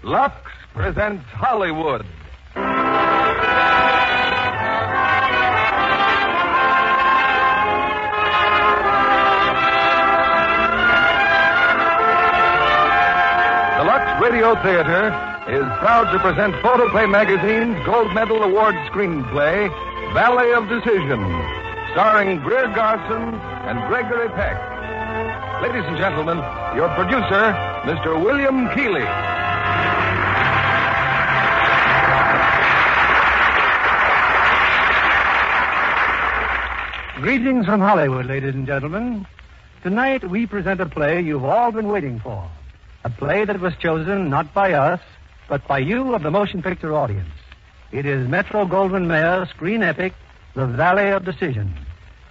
Lux presents Hollywood. The Lux Radio Theatre is proud to present Photoplay Magazine's Gold Medal Award screenplay, Valley of Decision, starring Greer Garson and Gregory Peck. Ladies and gentlemen, your producer, Mr. William Keighley. Greetings from Hollywood, ladies and gentlemen. Tonight we present a play you've all been waiting for. A play that was chosen not by us, but by you of the motion picture audience. It is Metro-Goldwyn-Mayer's screen epic, The Valley of Decision,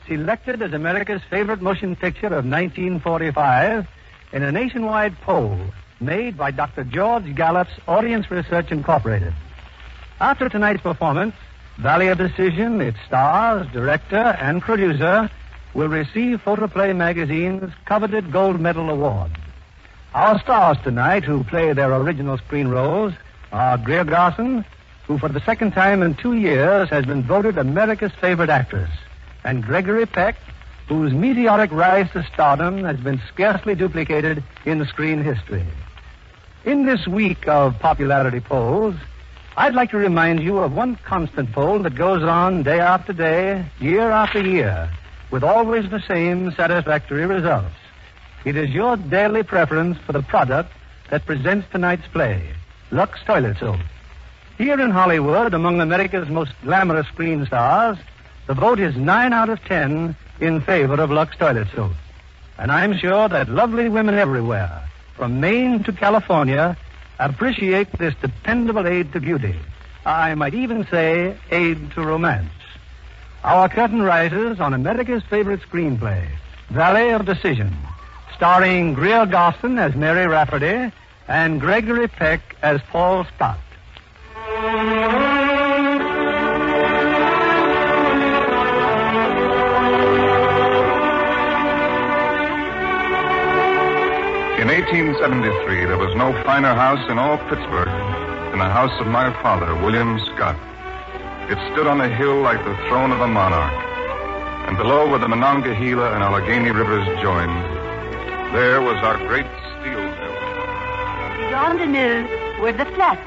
selected as America's favorite motion picture of 1945 in a nationwide poll made by Dr. George Gallup's Audience Research Incorporated. After tonight's performance, Valley of Decision, its stars, director, and producer will receive Photoplay Magazine's coveted Gold Medal Award. Our stars tonight, who play their original screen roles, are Greer Garson, who for the second time in 2 years has been voted America's favorite actress, and Gregory Peck, whose meteoric rise to stardom has been scarcely duplicated in screen history. In this week of popularity polls, I'd like to remind you of one constant poll that goes on day after day, year after year, with always the same satisfactory results. It is your daily preference for the product that presents tonight's play, Lux Toilet Soap. Here in Hollywood, among America's most glamorous screen stars, the vote is 9 out of 10 in favor of Lux Toilet Soap. And I'm sure that lovely women everywhere, from Maine to California, appreciate this dependable aid to beauty. I might even say aid to romance. Our curtain rises on America's favorite screenplay, Valley of Decision, starring Greer Garson as Mary Rafferty and Gregory Peck as Paul Scott. In 1873, there was no finer house in all Pittsburgh than the house of my father, William Scott. It stood on a hill like the throne of a monarch, and below where the Monongahela and Allegheny rivers joined, there was our great steel mill. Beyond the mill were the flats.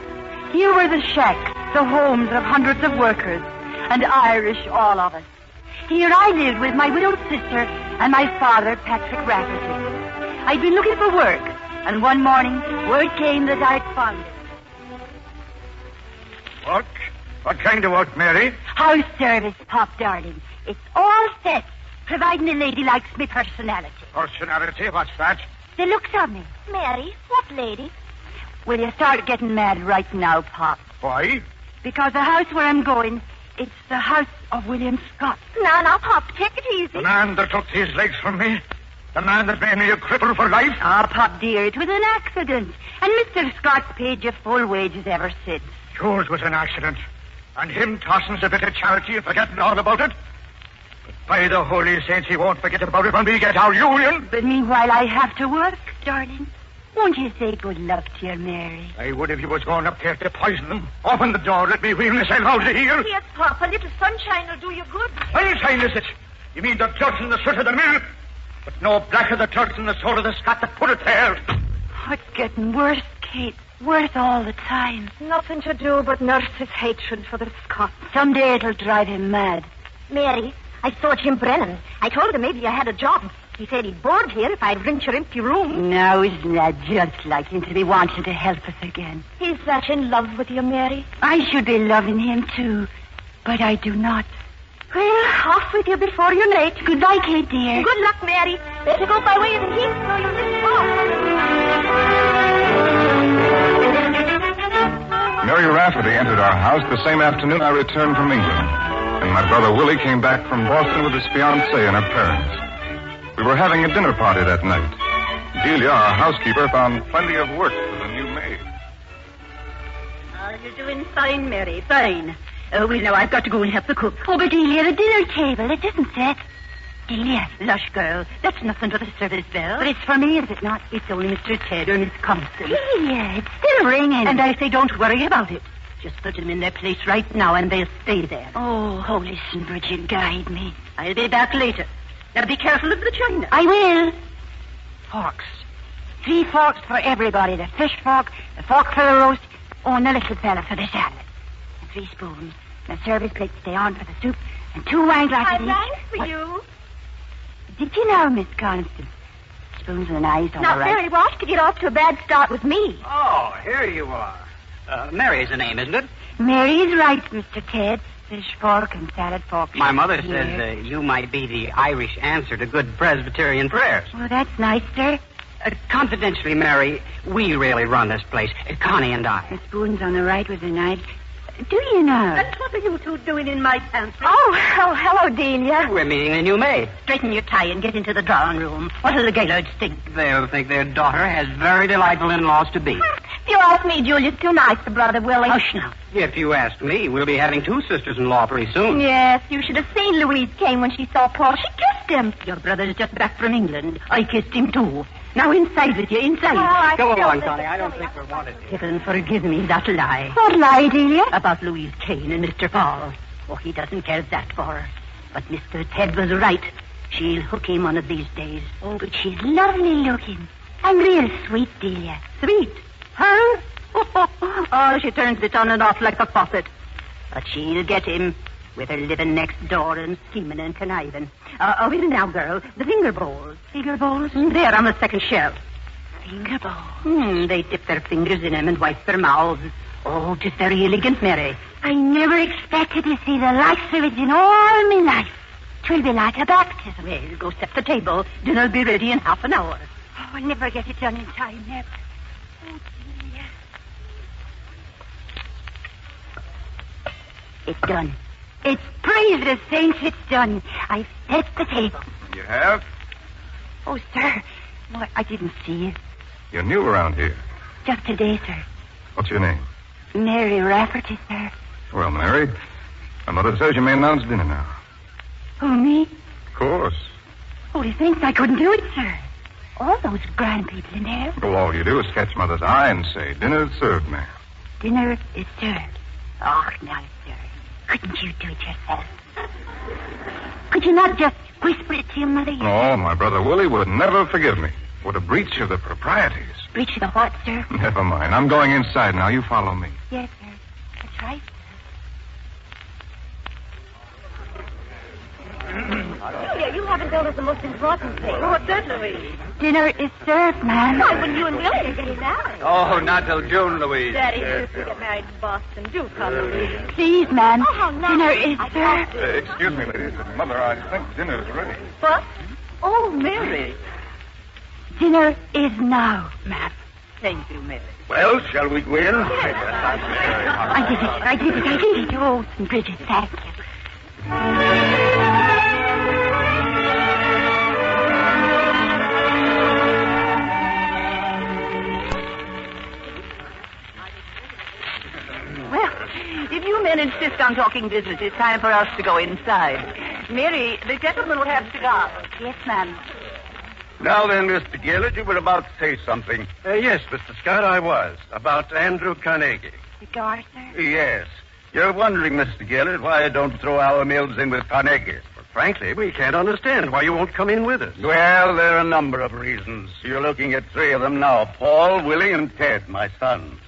Here were the shacks, the homes of hundreds of workers, and Irish, all of us. Here I lived with my widowed sister and my father, Patrick Rafferty. I'd been looking for work, and one morning word came that I'd found it. Work? What kind of work, Mary? House service, Pop, darling. It's all set, providing a lady likes me personality. Personality? What's that? The looks of me. Mary, what lady? Will you start getting mad right now, Pop? Why? Because the house where I'm going, it's the house of William Scott. Now, Pop, take it easy. The man that took these legs from me? The man that made me a cripple for life? Ah, Pop, dear, it was an accident. And Mr. Scott's paid you full wages ever since. Yours was an accident. And him tossing's a bit of charity and forgetting all about it. But by the holy saints, he won't forget about it when we get our union. But meanwhile, I have to work, darling. Won't you say good luck to your Mary? I would if you was going up there to poison them. Open the door, let me wheel myself out of here. Yes, Pop, a little sunshine will do you good. Sunshine, is it? You mean the dirt and the soot of the mill? But no blacker the dirt than the soul of the Scot that put it there. Oh, it's getting worse, Kate. Worse all the time. Nothing to do but nurse his hatred for the Scots. Someday it'll drive him mad. Mary, I saw Jim Brennan. I told him maybe you had a job. He said he'd board here if I'd rent your empty room. Now, isn't that just like him to be wanting to help us again? He's that in love with you, Mary. I should be loving him, too. But I do not. Well, off with you before you're late. Goodbye, Kate, dear. Good luck, Mary. Better go by way of the heath so you'll miss Mary Rafferty entered our house the same afternoon I returned from England, and my brother Willie came back from Boston with his fiancée and her parents. We were having a dinner party that night. Delia, our housekeeper, found plenty of work for the new maid. You're doing fine, Mary, fine. Oh, well, now I've got to go and help the cook. Oh, but Delia, the dinner table, it isn't set. Delia. Lush, girl. That's nothing but a service bell. But it's for me, is it not? It's only Mr. Ted or Miss Constant. Delia, it's still ringing. And I say don't worry about it. Just put them in their place right now and they'll stay there. Oh, listen, Bridget, guide me. I'll be back later. Now be careful of the china. I will. Forks. 3 forks for everybody. The fish fork, the fork for the roast, and the little fella for the salad. And 3 spoons. The service plate stay on for the soup, and 2 wine glasses each. I rang for you. Did you know, Miss Constant? Spoons and knives all Not right. very wash to get off to a bad start with me. Oh, here you are. Mary's the name, isn't it? Mary's right, Mr. Ted. Fish fork and salad fork. My mother Here. says you might be the Irish answer to good Presbyterian prayers. Oh, that's nice, sir. Confidentially, Mary, we really run this place. Connie and I. The spoons on the right with the knives. Do you know? And what are you two doing in my pantry? Oh, hello, Delia. We're meeting a new maid. Straighten your tie and get into the drawing room. What'll the Gaylords think? They'll think their daughter has very delightful in-laws to be. If you ask me, Julia's too nice for Brother Willie. Hush now. If you ask me, we'll be having 2 sisters-in-law pretty soon. Yes, you should have seen Louise Kane when she saw Paul. She kissed him. Your brother's just back from England. I kissed him too. Now inside with you, inside. I Go feel along, this Connie. is I don't silly. think we're wanted here. Heaven forgive me that lie. What lie, Delia? About Louise Kane and Mr. Paul. Oh, he doesn't care that for her. But Mr. Ted was right. She'll hook him one of these days. Oh, but she's lovely looking. And real sweet, Delia. Sweet. Her? Oh, she turns it on and off like a faucet. But she'll get him with her living next door and scheming and conniving. Over now, girl. The finger bowls. Finger bowls? There on the second shelf. Finger bowls. They dip their fingers in 'em and wipe their mouths. Oh, 'tis very elegant, Mary. I never expected to see the likes of it in all my life. 'Twill be like a baptism. Well, go set the table. Dinner'll be ready in half an hour. Oh, I'll never get it done in time, never. Oh, Delia. It's done. It's praise the saints, it's done. I've set the table. You have? Oh, sir. No, I didn't see you. You're new around here. Just today, sir. What's your name? Mary Rafferty, sir. Well, Mary, my mother says you may announce dinner now. Who, me? Of course. Oh, he thinks I couldn't do it, sir. All those grand people in there. Well, all you do is catch Mother's eye and say, dinner's served, ma'am. Dinner is served. Oh, now, sir. Couldn't you do it yourself? Could you not just whisper it to your mother? No, my brother Willie would never forgive me. What a breach of the proprieties. Breach of the what, sir? Never mind. I'm going inside now. You follow me. Yes, sir. That's right. Julia, you haven't told us the most important thing. What's that, Louise? Dinner is served, ma'am. Why, when you and Willie are getting married. Oh, not till June, Louise. Daddy used to get married in Boston. Do come, Louise. Please, ma'am. Oh, how nice. Dinner is served. Excuse me, ladies. Mother, I think dinner's ready. What? Oh, Mary. Dinner is now, ma'am. Thank you, Mary. Well, shall we go in? I did it. Oh, Bridget, thank you. Well, if you men insist on talking business, it's time for us to go inside. Mary, the gentleman will have cigars. Yes, ma'am. Now then, Mr. Gaylord, you were about to say something. Yes, Mr. Scott, I was. About Andrew Carnegie. Cigar, sir? Yes. You're wondering, Mr. Gaylord, why I don't throw our mills in with Carnegie. But frankly, we can't understand why you won't come in with us. Well, there are a number of reasons. You're looking at 3 of them now. Paul, Willie, and Ted, my sons.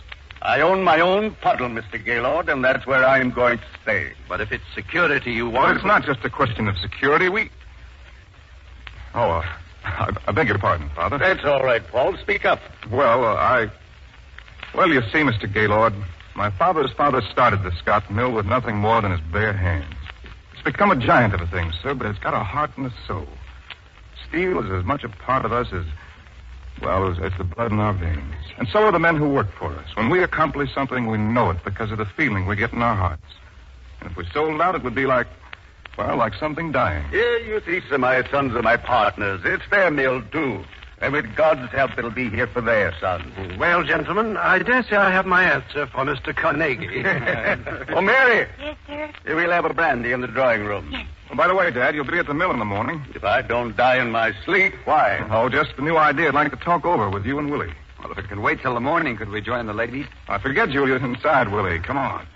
I own my own puddle, Mr. Gaylord, and that's where I'm going to stay. But if it's security you Well, want... it's not just a question of security. I beg your pardon, Father. That's all right, Paul. Speak up. Well, you see, Mr. Gaylord, my father's father started the Scott Mill with nothing more than his bare hands. It's become a giant of a thing, sir, but it's got a heart and a soul. Steel is as much a part of us as the blood in our veins. And so are the men who work for us. When we accomplish something, we know it because of the feeling we get in our hearts. And if we sold out, it would be like something dying. Here, you see, sir, my sons are my partners. It's their mill, too. And with God's help, it'll be here for their sons. Well, gentlemen, I dare say I have my answer for Mr. Carnegie. Oh, Mary, Yes, sir. we'll have a brandy in the drawing room. Yes. Oh, by the way, Dad, you'll be at the mill in the morning. If I don't die in my sleep, why? Oh, just a new idea I'd like to talk over with you and Willie. Well, if it can wait till the morning, could we join the ladies? I forget Julia's inside, Willie. Come on.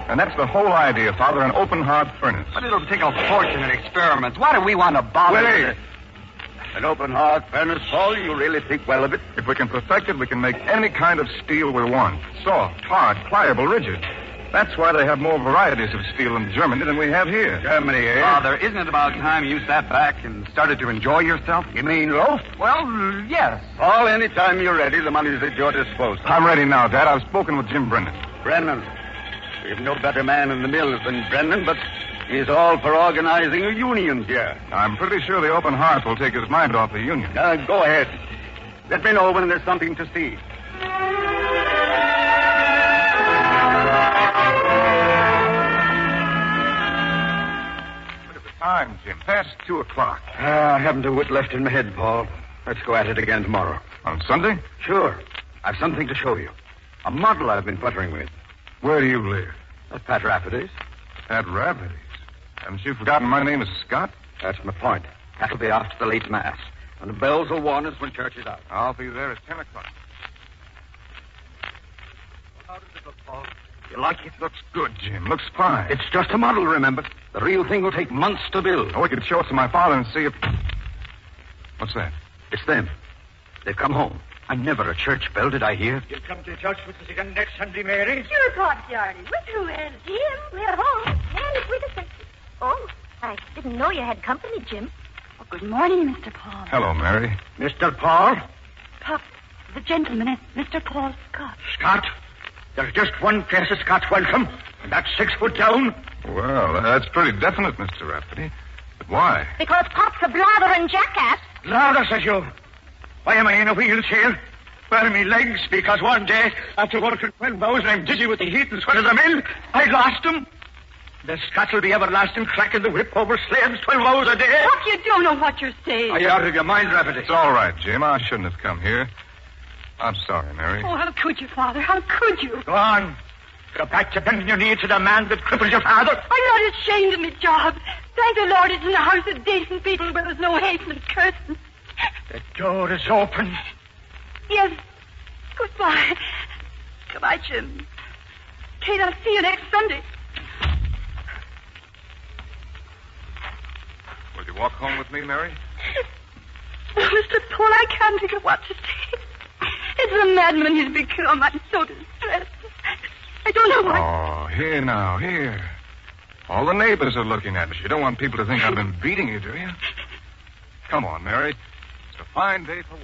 And that's the whole idea, Father, an open-heart furnace. But it'll take a fortune in experiments. Why do we want to bother with Willie! it? An open heart furnace, Paul? You really think well of it? If we can perfect it, we can make any kind of steel we want. Soft, hard, pliable, rigid. That's why they have more varieties of steel in Germany than we have here. Germany, eh? Father, isn't it about time you sat back and started to enjoy yourself? You mean loaf? Well, yes. Paul, anytime you're ready, the money's at your disposal. I'm ready now, Dad. I've spoken with Jim Brennan. Brennan. We have no better man in the mills than Brennan, but he's all for organizing a union here. I'm pretty sure the open heart will take his mind off the union. Go ahead. Let me know when there's something to see. Look at the time, Jim. Past 2 o'clock. I haven't a wit left in my head, Paul. Let's go at it again tomorrow. On Sunday? Sure. I've something to show you. A model I've been fluttering with. Where do you live? At Pat Rafferty's. At Rafferty's. Haven't you forgotten my name is Scott? That's my point. That'll be after the late mass. And the bells will warn us when church is out. I'll be there at 10 o'clock. How does it look, Paul? You like it? Looks good, Jim. Looks fine. It's just a model, remember. The real thing will take months to build. Oh, we could show it to my father and see if... What's that? It's them. They've come home. I'm never a church bell, did I hear? You'll come to church with us again next Sunday, Mary? Sure, Pop, darling. With who else? Jim, we're home. And with us. Oh, I didn't know you had company, Jim. Oh, good morning, Mr. Paul. Hello, Mary. Mr. Paul? Pop, the gentleman is Mr. Paul Scott. Scott? There's just one place of Scott's welcome, and that's 6 foot down. Well, that's pretty definite, Mr. Rafferty. But why? Because Pop's a blathering jackass. Louder, says you. Why am I in a wheelchair? Burn me legs because one day, after working 12 hours and I'm dizzy with the heat and sweat of the mill, I lost them. The Scots will be everlasting cracking the whip over slaves 12 hours a day. Pop, you don't know what you're saying. Are you out of your mind, Rafferty? It's all right, Jim. I shouldn't have come here. I'm sorry, Mary. Oh, how could you, Father? How could you? Go on. Go back to bending your knee to the man that crippled your father. I'm not ashamed of my job. Thank the Lord it's in a house of decent people where there's no hate and curtains. The door is open. Yes. Goodbye. Goodbye, Jim. Kate, I'll see you next Sunday. Will you walk home with me, Mary? Oh, Mr. Paul, I can't think of what to say. It's a madman he's become. I'm so distressed. I don't know what... Oh, here now, here. All the neighbors are looking at us. You don't want people to think I've been beating you, do you? Come on, Mary. It's a fine day for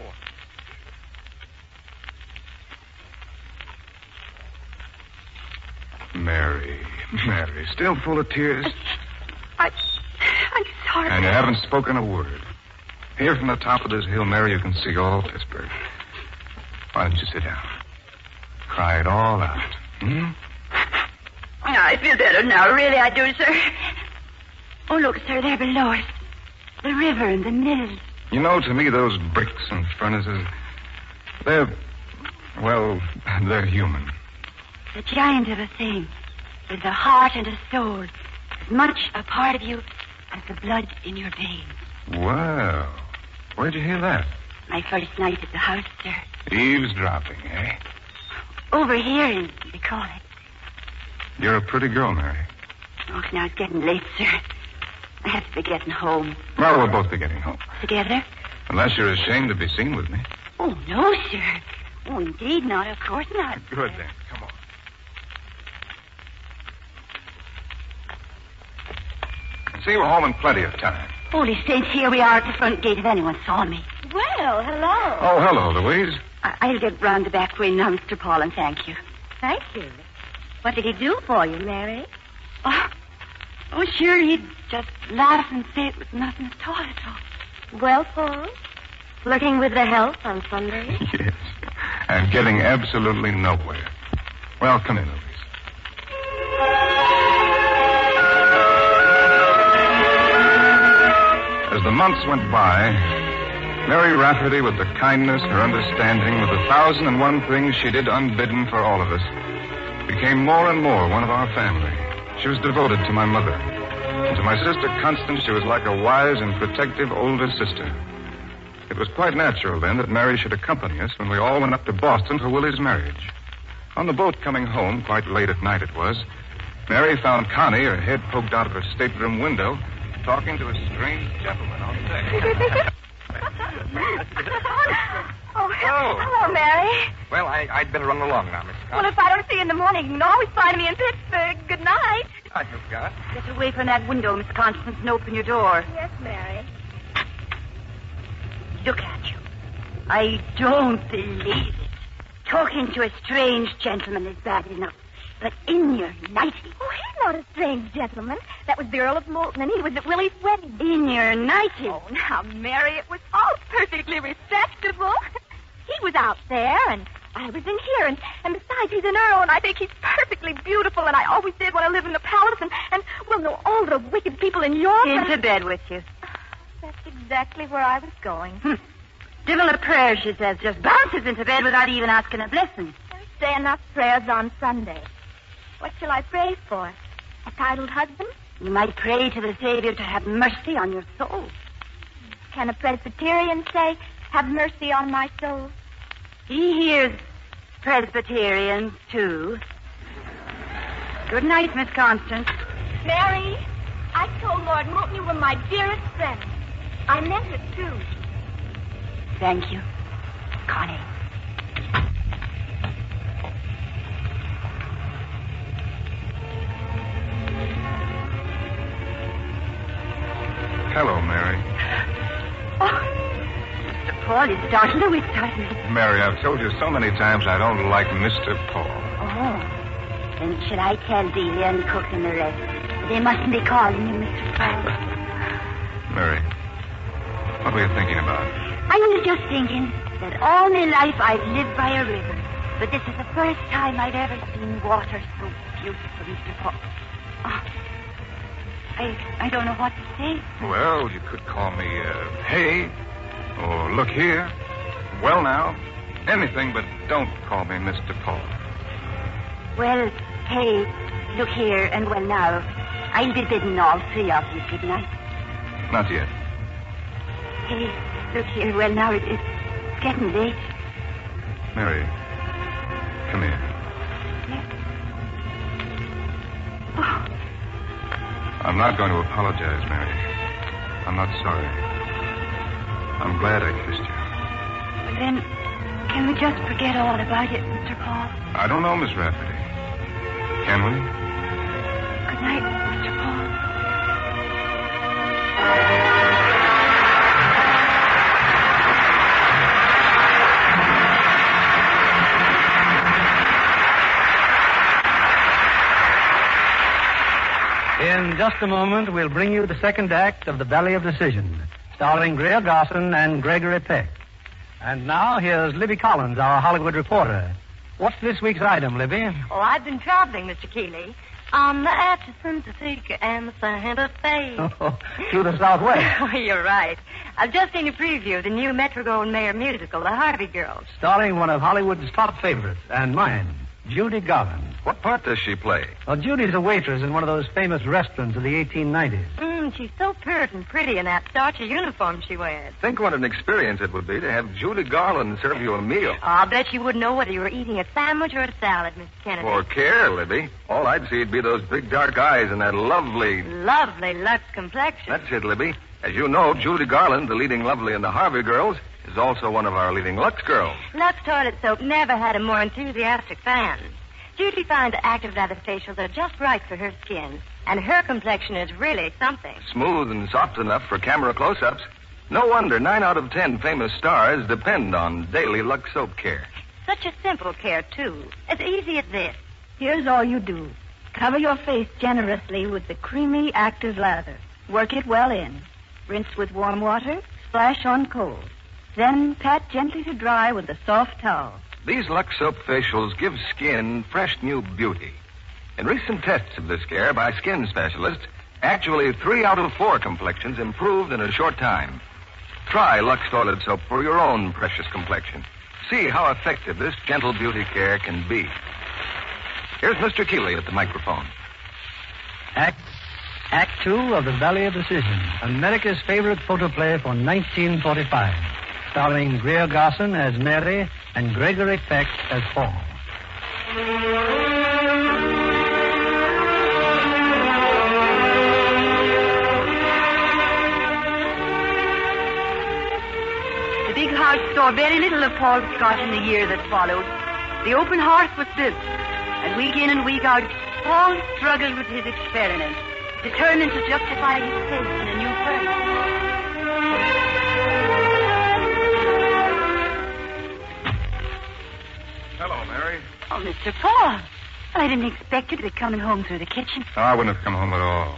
walking. Mary, still full of tears? I'm sorry. And you haven't spoken a word. Here from the top of this hill, Mary, you can see all Pittsburgh. Why don't you sit down? Cry it all out. I feel better now, really I do, sir. Oh, look, sir, there below us. The river and the mills. You know, to me, those bricks and furnaces, they're human. The giant of a thing, with a heart and a soul, as much a part of you as the blood in your veins. Well, where'd you hear that? My first night at the house, sir. Eavesdropping, eh? Overhearing, they call it. You're a pretty girl, Mary. Oh, now it's getting late, sir. I have to be getting home. Well, we'll both be getting home. Together? Unless you're ashamed to be seen with me. Oh, no, sir. Oh, indeed not. Of course not. Good, then. Come on. See, we're home in plenty of time. Holy saints, here we are at the front gate if anyone saw me. Well, hello. Oh, hello, Louise. I'll get round the back way now, Mr. Paul, and thank you. Thank you. What did he do for you, Mary? Oh, sure, he'd just laugh and say it was nothing at all. Well, Paul, flirting with the help on Sunday? Yes, and getting absolutely nowhere. Well, come in, Louise. As the months went by, Mary Rafferty, with the kindness, her understanding, with 1,001 things she did unbidden for all of us, became more and more one of our family. She was devoted to my mother. And to my sister Constance, she was like a wise and protective older sister. It was quite natural, then, that Mary should accompany us when we all went up to Boston for Willie's marriage. On the boat coming home, quite late at night it was, Mary found Connie, her head poked out of her stateroom window, talking to a strange gentleman on deck. Hello, Mary. Well, I'd better run along now, Miss Scott. Well, if I don't see you in the morning, you can always find me in Pittsburgh. Good night. Hi, Miss Scott. Get away from that window, Miss Constance, and open your door. Yes, Mary. Look at you. I don't believe it. Talking to a strange gentleman is bad enough. But in your nightie. Oh, he's not a strange gentleman. That was the Earl of Moulton, and he was at Willie's wedding. In your nightie? Oh, now, Mary, it was all perfectly respectable. He was out there, and I was in here, and besides, he's an earl, and I think he's perfectly beautiful, and I always did want to live in the palace, and well, know all the wicked people in York. Into bed with you. That's exactly where I was going. Divil a prayer, she says, just bounces into bed without even asking a blessing. Say enough prayers on Sunday. What shall I pray for? A titled husband? You might pray to the Savior to have mercy on your soul. Can a Presbyterian say, have mercy on my soul? He hears Presbyterians, too. Good night, Miss Constance. Mary, I told Lord Moulton you were my dearest friend. I meant it, too. Thank you, Connie. Hello, Mary. Oh, Mr. Paul, you startled me. Mary, I've told you so many times I don't like Mr. Paul. Oh, then should I tell Delia and Cook and the rest? They mustn't be calling you Mr. Paul. Mary, what were you thinking about? I was just thinking that all my life I've lived by a river, but this is the first time I've ever seen water so beautiful, Mr. Paul. Oh, I don't know what to say. Well, you could call me, hey, or look here, well now, anything, but don't call me Mr. Paul. Well, hey, look here, and well now, I'll be bidding all three of you good night. Not yet. Hey, look here, well now, it's getting late. Mary, come here. Yes. Oh. I'm not going to apologize, Mary. I'm not sorry. I'm glad I kissed you. Well, then, can we just forget all about it, Mr. Paul? I don't know, Miss Rafferty. Can we? Good night, Mr. Paul. In just a moment, we'll bring you the second act of The Valley of Decision, starring Greer Garson and Gregory Peck. And now, here's Libby Collins, our Hollywood reporter. What's this week's item, Libby? Oh, I've been traveling, Mr. Keeley, on the Atchison, Topeka, and the Santa Fe. Oh, to the Southwest. Oh, you're right. I've just seen a preview of the new Metro-Goldwyn-Mayer musical, The Harvey Girls. Starring one of Hollywood's top favorites, and mine, Judy Garland. What part does she play? Well, Judy's a waitress in one of those famous restaurants of the 1890s. She's so pert and pretty in that starchy uniform she wears. Think what an experience it would be to have Judy Garland serve you a meal. Oh, I'll bet you wouldn't know whether you were eating a sandwich or a salad, Mr. Kennedy. Or care, Libby. All I'd see would be those big dark eyes and that lovely Lux complexion. That's it, Libby. As you know, Judy Garland, the leading lovely in the Harvey Girls, is also one of our leading Lux girls. Lux toilet soap never had a more enthusiastic fan. Judy finds active lather facials are just right for her skin, and her complexion is really something. Smooth and soft enough for camera close-ups. No wonder 9 out of 10 famous stars depend on daily Lux soap care. Such a simple care, too. As easy as this. Here's all you do. Cover your face generously with the creamy active lather. Work it well in. Rinse with warm water, splash on cold. Then pat gently to dry with a soft towel. These Lux soap facials give skin fresh new beauty. In recent tests of this care by skin specialists, actually 3 out of 4 complexions improved in a short time. Try Lux Toilet Soap for your own precious complexion. See how effective this gentle beauty care can be. Here's Mr. Keeley at the microphone. Act 2 of The Valley of Decision, America's favorite photoplay for 1945, starring Greer Garson as Mary and Gregory Peck as Paul. The big house saw very little of Paul Scott in the year that followed. The open hearth was built, and week in and week out, Paul struggled with his experiment, determined to justify his faith in a new furnace. Hello, Mary. Oh, Mr. Paul. I didn't expect you to be coming home through the kitchen. No, I wouldn't have come home at all.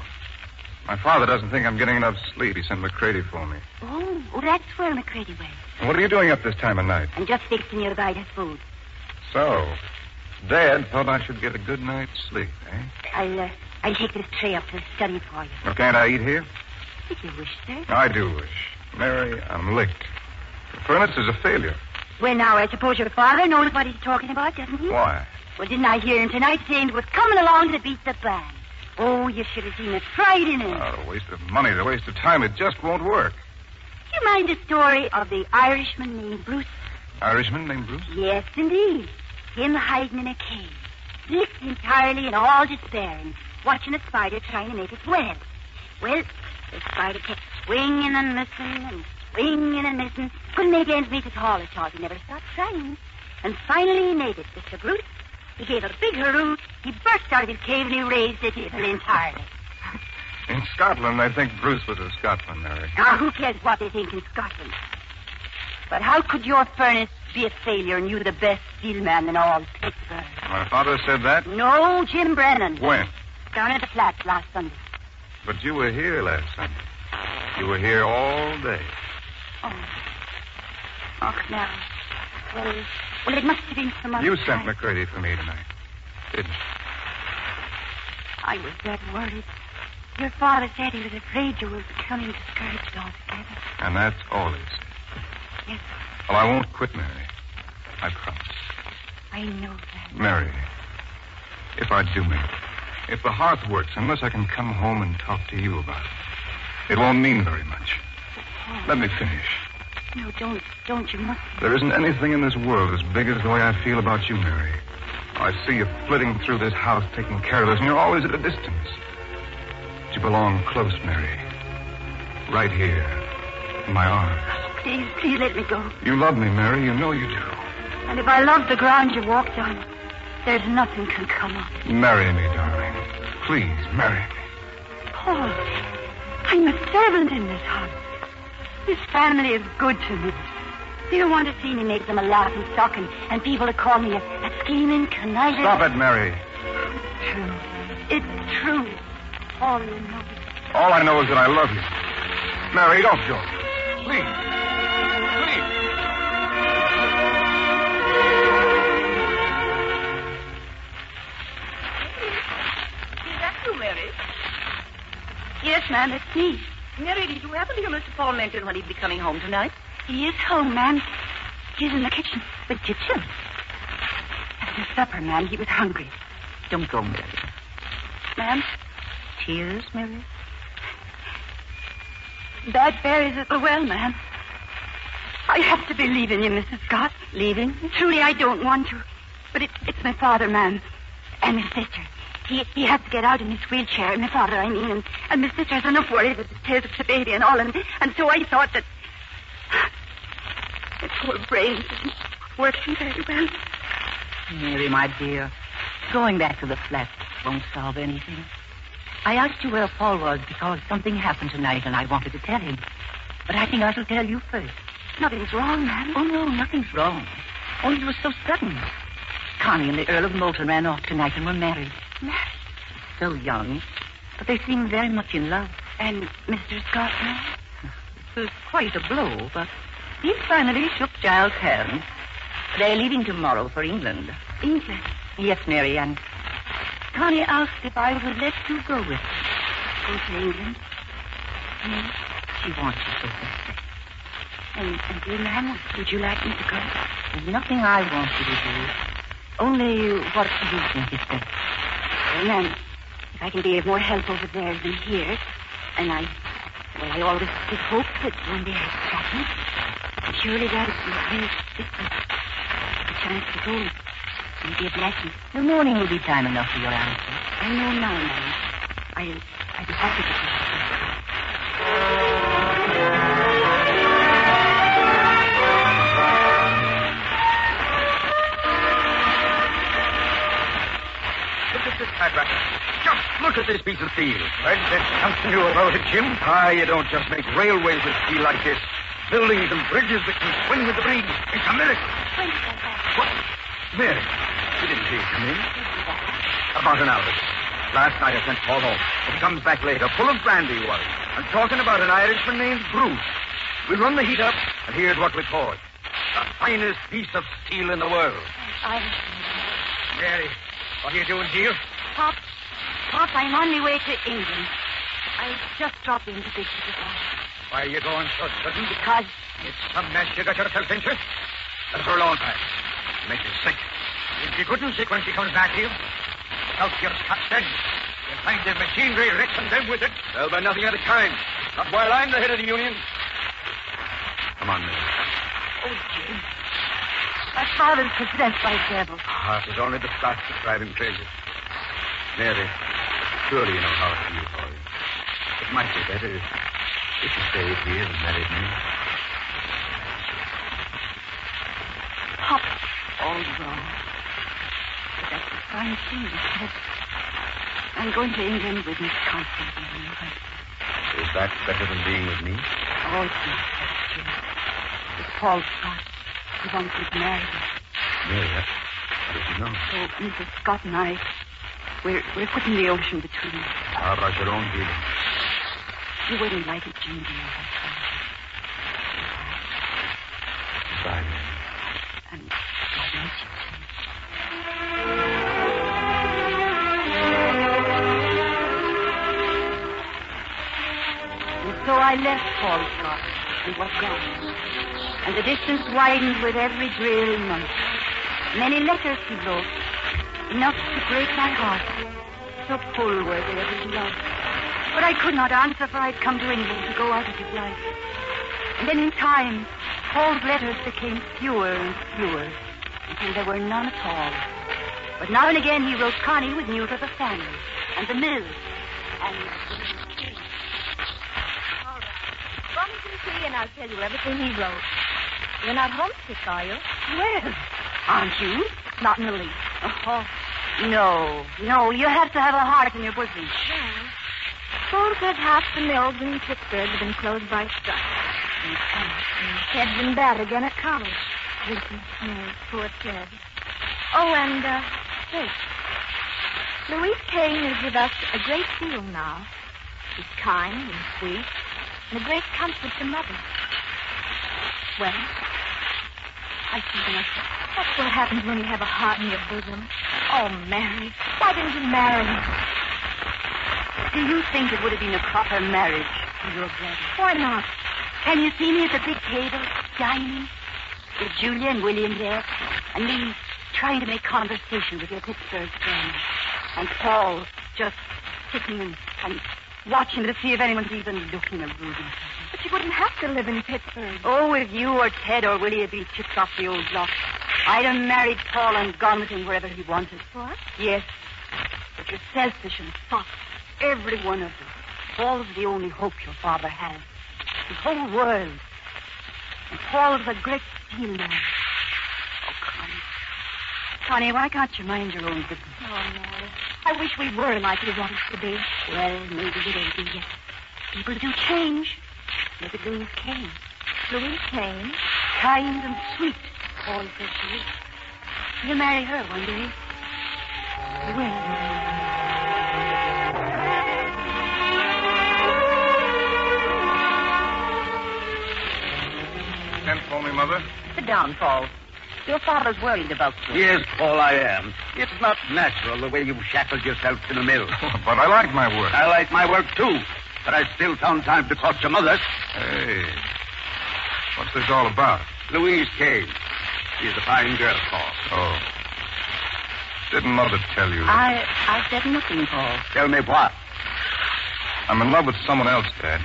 My father doesn't think I'm getting enough sleep. He sent McCready for me. Oh, that's where McCready went. And what are you doing up this time of night? I'm just fixing your bite of food. So, Dad thought I should get a good night's sleep, eh? I'll take this tray up to the study for you. Well, can't I eat here? If you wish, sir. I do wish. Mary, I'm licked. The furnace is a failure. Well, now, I suppose your father knows what he's talking about, doesn't he? Why? Well, didn't I hear him tonight saying it was coming along to beat the band? Oh, you should have seen the pride in it. Oh, the waste of money, the waste of time. It just won't work. Do you mind the story of the Irishman named Bruce? Irishman named Bruce? Yes, indeed. Him hiding in a cave, licked entirely and all despairing, watching a spider trying to make its web. Well, the spider kept swinging and missing and swinging and missing. Couldn't make ends meet at all. He never stopped trying. And finally he made it, Mr. Bruce. He gave a big hurrah. He burst out of his cave and he raised the table entirely. In Scotland, I think Bruce was of Scotland, Mary. Now, who cares what they think in Scotland? But how could your furnace be a failure and you the best steelman in all Pittsburgh? My father said that? No, Jim Brennan. When? Down at the flats last Sunday. But you were here last Sunday. You were here all day. Oh, now. Well, it must have been some other You time. sent McCready for me tonight, didn't you? I was that worried. Your father said he was afraid you were becoming discouraged altogether. And that's all he said. Yes, Well, I won't quit, Mary. I promise. I know that. Mary, if I do make it, if the hearth works, unless I can come home and talk to you about it, it won't mean very much. Let me finish. No, don't. You must. There isn't anything in this world as big as the way I feel about you, Mary. I see you flitting through this house taking care of us, and you're always at a distance. But you belong close, Mary. Right here, in my arms. Please let me go. You love me, Mary. You know you do. And if I love the ground you walked on, there's nothing can come of it. Marry me, darling. Please, marry me. Paul, I'm a servant in this house. This family is good to me. They don't want to see me make them a laughing stock and people to call me a scheming, conniving... Stop it, Mary. True. It's true. All you know. All I know is that I love you. Mary, don't go. Please. Please. Is that you, Mary? Yes, ma'am, it's me. Mary, did you happen to hear Mr. Paul mention when he'd be coming home tonight? He is home, ma'am. He's in the kitchen. The kitchen? After supper, ma'am, he was hungry. Don't go, Mary. Ma'am? Tears, Mary? Bad berries at the well, ma'am. I have to be leaving you, Mrs. Scott. Leaving? Truly, I don't want to. But it's my father, ma'am. And my sister. He has to get out in his wheelchair. My father, I mean. And my sister's enough worried with the tales of the baby and all. And so I thought that... My poor brain isn't working very well. Mary, my dear, going back to the flat won't solve anything. I asked you where Paul was because something happened tonight and I wanted to tell him. But I think I shall tell you first. Nothing's wrong, ma'am. Oh, no, nothing's wrong. Only it was so sudden. Connie and the Earl of Moulton ran off tonight and were married. Married? So young, but they seem very much in love. And Mr. Scott, ma'am? It was quite a blow, but he finally shook Giles' hand. They're leaving tomorrow for England. England? Yes, Mary, and Connie asked if I would let you go with her. Go to England? She wants you so badly. And dear Mama, would you like me to go? There's nothing I want you to do. Only what do you think is best? Well, Ma'am, if I can be of more help over there than here, and I always did hope that one day I'd stop me. Surely that is the very different. A chance to go and be a blessing. The morning will be time enough for your answer. I know now, Ma'am. I'd be happy to go. Just look at this piece of steel. Right, there's something new about it, Jim. You don't just make railways with steel like this. Buildings and bridges that can swing with the breeze. It's a miracle. What? Mary, you didn't see it come in. About an hour. Last night I sent Paul home. He comes back later, full of brandy he was, and talking about an Irishman named Bruce. We'll run the heat up, and here's what we call it. The finest piece of steel in the world. Mary, what are you doing here? Pop, I'm on my way to England. I just dropped in to bid you goodbye. Why are you going so sudden? Because... It's some mess you got yourself into. Let her alone, Pat. Make you sick. You'll be good and sick when she comes back here. Without your Scotch then. You'll find the machinery rich and them with it. There'll be nothing of the kind. Not while I'm the head of the union. Come on, Mary. Oh, Jim. My father's possessed by the devil. It was only the Scots that drive him crazy. Mary, surely you know how I feel for you. It might be better if you stayed here and married me. Pop, all's wrong. But that's the fine thing you said. I'm going to England with Miss Constantine. Is that better than being with me? Oh, yes, that's true. It's Paul Scott. He wants me to marry him. Mary, how did you know? So, Mrs. Scott and I, we're putting the ocean between us. How about your own feelings? You wouldn't like it, Jim, dear. Goodbye, Mary. And God bless you, too. And so I left Paul Scott and was gone. And the distance widened with every dreary month. Many letters he wrote, enough to break my heart. So full were they of his love. But I could not answer, for I'd come to England to go out of his life. And then in time, Paul's letters became fewer and fewer, until there were none at all. But now and again he wrote Connie with news of the family, and the mill, and... All right. Come to see, and I'll tell you everything he wrote. You're not homesick, are you? Well, aren't you? Not in the least. Oh, no, you have to have a heart in your bosom. Yeah. Paul said half the mills in Pittsburgh have been closed by strike. Ted's been bad again at college. Poor Ted. Oh, and, wait. Louise Kane is with us a great deal now. She's kind and sweet, and a great comfort to Mother. Well, I see that. That's what happens when you have a heart in your bosom. Oh, Mary, why didn't you marry me? Do you think it would have been a proper marriage to your brother? Why not? Can you see me at the big table, dining, with Julia and William there, and me trying to make conversation with your Pittsburgh friends, and Paul just sitting and watching to see if anyone's even looking at Ruby? But you wouldn't have to live in Pittsburgh. Oh, if you or Ted or Willie had been chipped off the old block, I'd have married Paul and gone with him wherever he wanted. What? Yes. But you're selfish and soft, every one of you. Paul's the only hope your father has. The whole world. And Paul's a great steel man. Oh, Connie. Connie, why can't you mind your own business? Oh, no. I wish we were like we want us to be. Well, maybe we don't be yet. People do change. Look at Louise Kane. Louise Kane? Kind and sweet, Paul says she is. You'll marry her one day. You will. Sent for me, Mother? Sit down, Paul. Your father's worried about you. Yes, Paul, I am. It's not natural the way you've shackled yourself to the mill. But I like my work. I like my work, too. But I still found time to talk to Mother. Hey. What's this all about? Louise Kane. She's a fine girl, Paul. Oh. Didn't Mother tell you? I said nothing, Paul. Tell me what? I'm in love with someone else, Dad.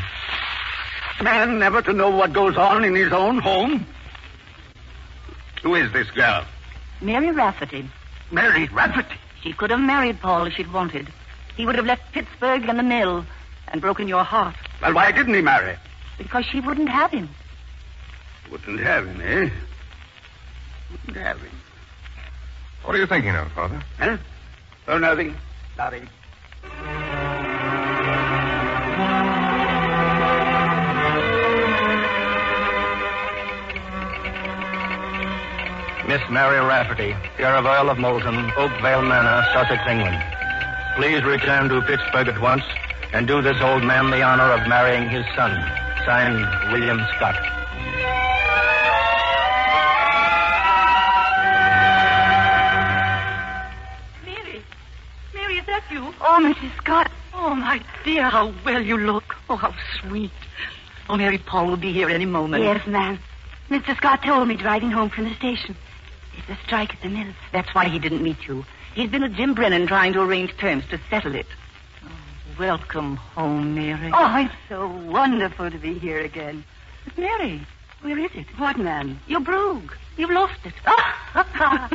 Man never to know what goes on in his own home. Who is this girl? Mary Rafferty. Mary Rafferty? She could have married Paul if she'd wanted. He would have left Pittsburgh and the mill and broken your heart. Well, why didn't he marry? Because she wouldn't have him. Wouldn't have him, eh? Wouldn't have him. What are you thinking of, Father? Huh? Oh, nothing. Nothing. Miss Mary Rafferty, care of Earl of Moulton, Oakvale Manor, Sussex, England. Please return to Pittsburgh at once and do this old man the honor of marrying his son. Signed, William Scott. Mary, is that you? Oh, Mrs. Scott. Oh, my dear, how well you look. Oh, how sweet. Oh, Mary, Paul will be here any moment. Yes, ma'am. Mr. Scott told me driving home from the station. It's a strike at the mill. That's why he didn't meet you. He's been with Jim Brennan trying to arrange terms to settle it. Oh, welcome home, Mary. Oh, it's so wonderful to be here again. But Mary, where is it? What, ma'am? Your brogue. You've lost it. Oh,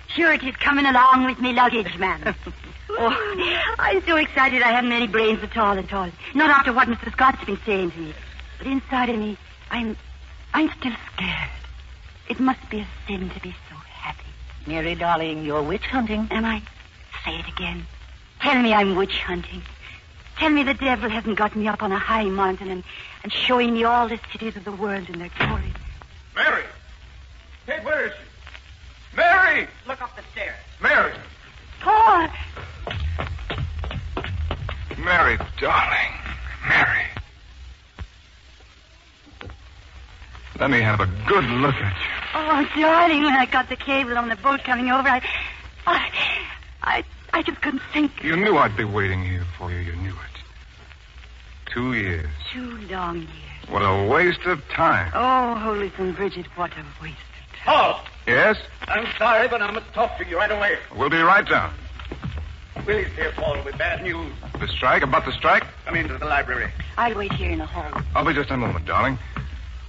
sure it is coming along with me luggage, ma'am. Oh, I'm so excited I haven't any brains at all. Not after what Mr. Scott's been saying to me. But inside of me, I'm still scared. It must be a sin to be so happy. Mary, darling, you're witch hunting. Am I? Say it again. Tell me I'm witch hunting. Tell me the devil hasn't got me up on a high mountain and showing me all the cities of the world in their glory. Mary! Hey, where is she? Mary! Look up the stairs. Mary! Paul! Mary, darling. Mary. Let me have a good look at you. Oh, darling, when I got the cable on the boat coming over, I just couldn't think. You knew I'd be waiting here for you. You knew it. 2 years. 2 long years. What a waste of time. Oh, Holy St. Bridget, what a waste of time. Paul! Yes? I'm sorry, but I must talk to you right away. We'll be right down. Willie's here, Paul, with bad news. The strike? About the strike? Come into the library. I'll wait here in the hall. I'll be just a moment, darling.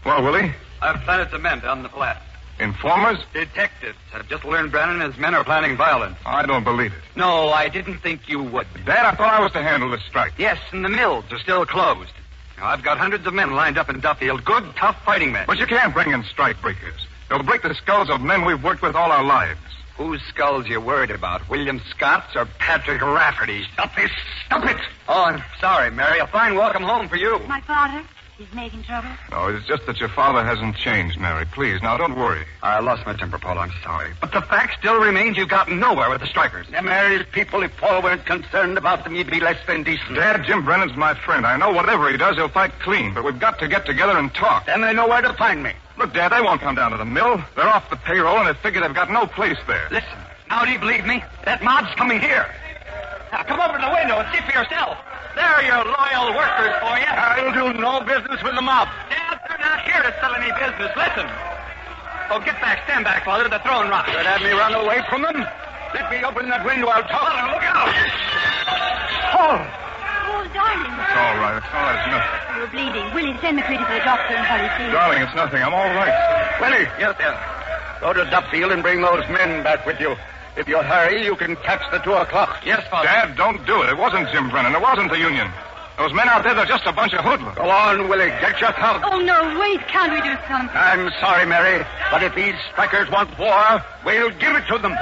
Well, Willie? I've planted some men down the flat. Informers? Detectives. I've just learned Brennan and his men are planning violence. I don't believe it. No, I didn't think you would. Dad, I thought I was to handle this strike. Yes, and the mills are still closed. Now, I've got hundreds of men lined up in Duffield. Good, tough fighting men. But you can't bring in strike breakers. They'll break the skulls of men we've worked with all our lives. Whose skulls you worried about? William Scott's or Patrick Rafferty's? Stop this! Stop it! Oh, I'm sorry, Mary. A fine welcome home for you. My father? He's making trouble? No, it's just that your father hasn't changed, Mary. Please, now, don't worry. I lost my temper, Paul. I'm sorry. But the fact still remains you've gotten nowhere with the strikers. Now, Mary's people, if Paul weren't concerned about them, he'd be less than decent. Dad, Jim Brennan's my friend. I know whatever he does, he'll fight clean. But we've got to get together and talk. Then they know where to find me. Look, Dad, they won't come down to the mill. They're off the payroll, and they figure they've got no place there. Listen, now do you believe me? That mob's coming here. Now, come over to the window and see for yourself. They're your loyal workers for you. I'll do no business with the mob. Dad, they're not here to sell any business. Listen. Oh, get back. Stand back, Father. They're throwing rocks. You'd have me run away from them? Let me open that window. I'll talk. Father, look out. Paul! Oh, darling. It's all right. It's all right. It's nothing. You're bleeding. Willie, send McCready for the doctor and hurry, please. Darling, it's nothing. I'm all right. Willie. Yes, sir. Go to Duffield and bring those men back with you. If you hurry, you can catch the 2 o'clock. Yes, Father. Dad, don't do it. It wasn't Jim Brennan. It wasn't the Union. Those men out there, they're just a bunch of hoodlums. Go on, Willie. Get your count. Oh, no, wait. Can't we do something? I'm sorry, Mary, but if these strikers want war, we'll give it to them.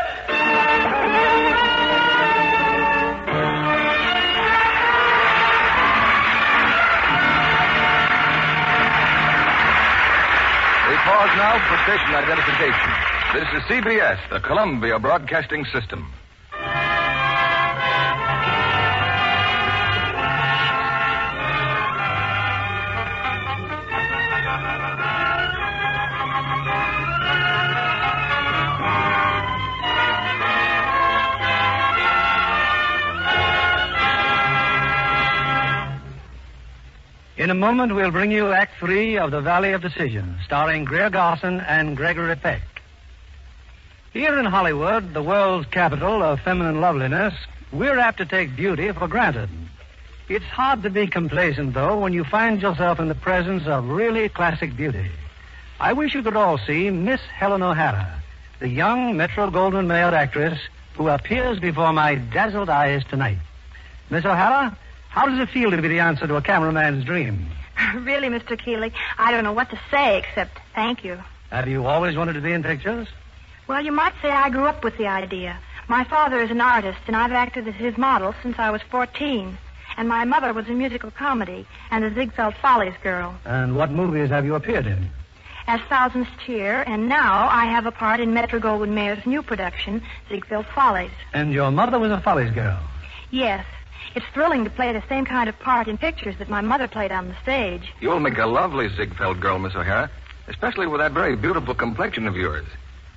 We pause now for station identification. This is CBS, the Columbia Broadcasting System. In a moment, we'll bring you Act 3 of The Valley of Decision, starring Greer Garson and Gregory Peck. Here in Hollywood, the world's capital of feminine loveliness, we're apt to take beauty for granted. It's hard to be complacent, though, when you find yourself in the presence of really classic beauty. I wish you could all see Miss Helen O'Hara, the young Metro-Goldwyn-Mayer actress who appears before my dazzled eyes tonight. Miss O'Hara, how does it feel to be the answer to a cameraman's dream? Really, Mr. Keeley, I don't know what to say except thank you. Have you always wanted to be in pictures? Well, you might say I grew up with the idea. My father is an artist, and I've acted as his model since I was 14. And my mother was in musical comedy and the Ziegfeld Follies girl. And what movies have you appeared in? As Thousandth Tier, and now I have a part in Metro-Goldwyn-Mayer's new production, Ziegfeld Follies. And your mother was a Follies girl? Yes. It's thrilling to play the same kind of part in pictures that my mother played on the stage. You'll make a lovely Ziegfeld girl, Miss O'Hara, especially with that very beautiful complexion of yours.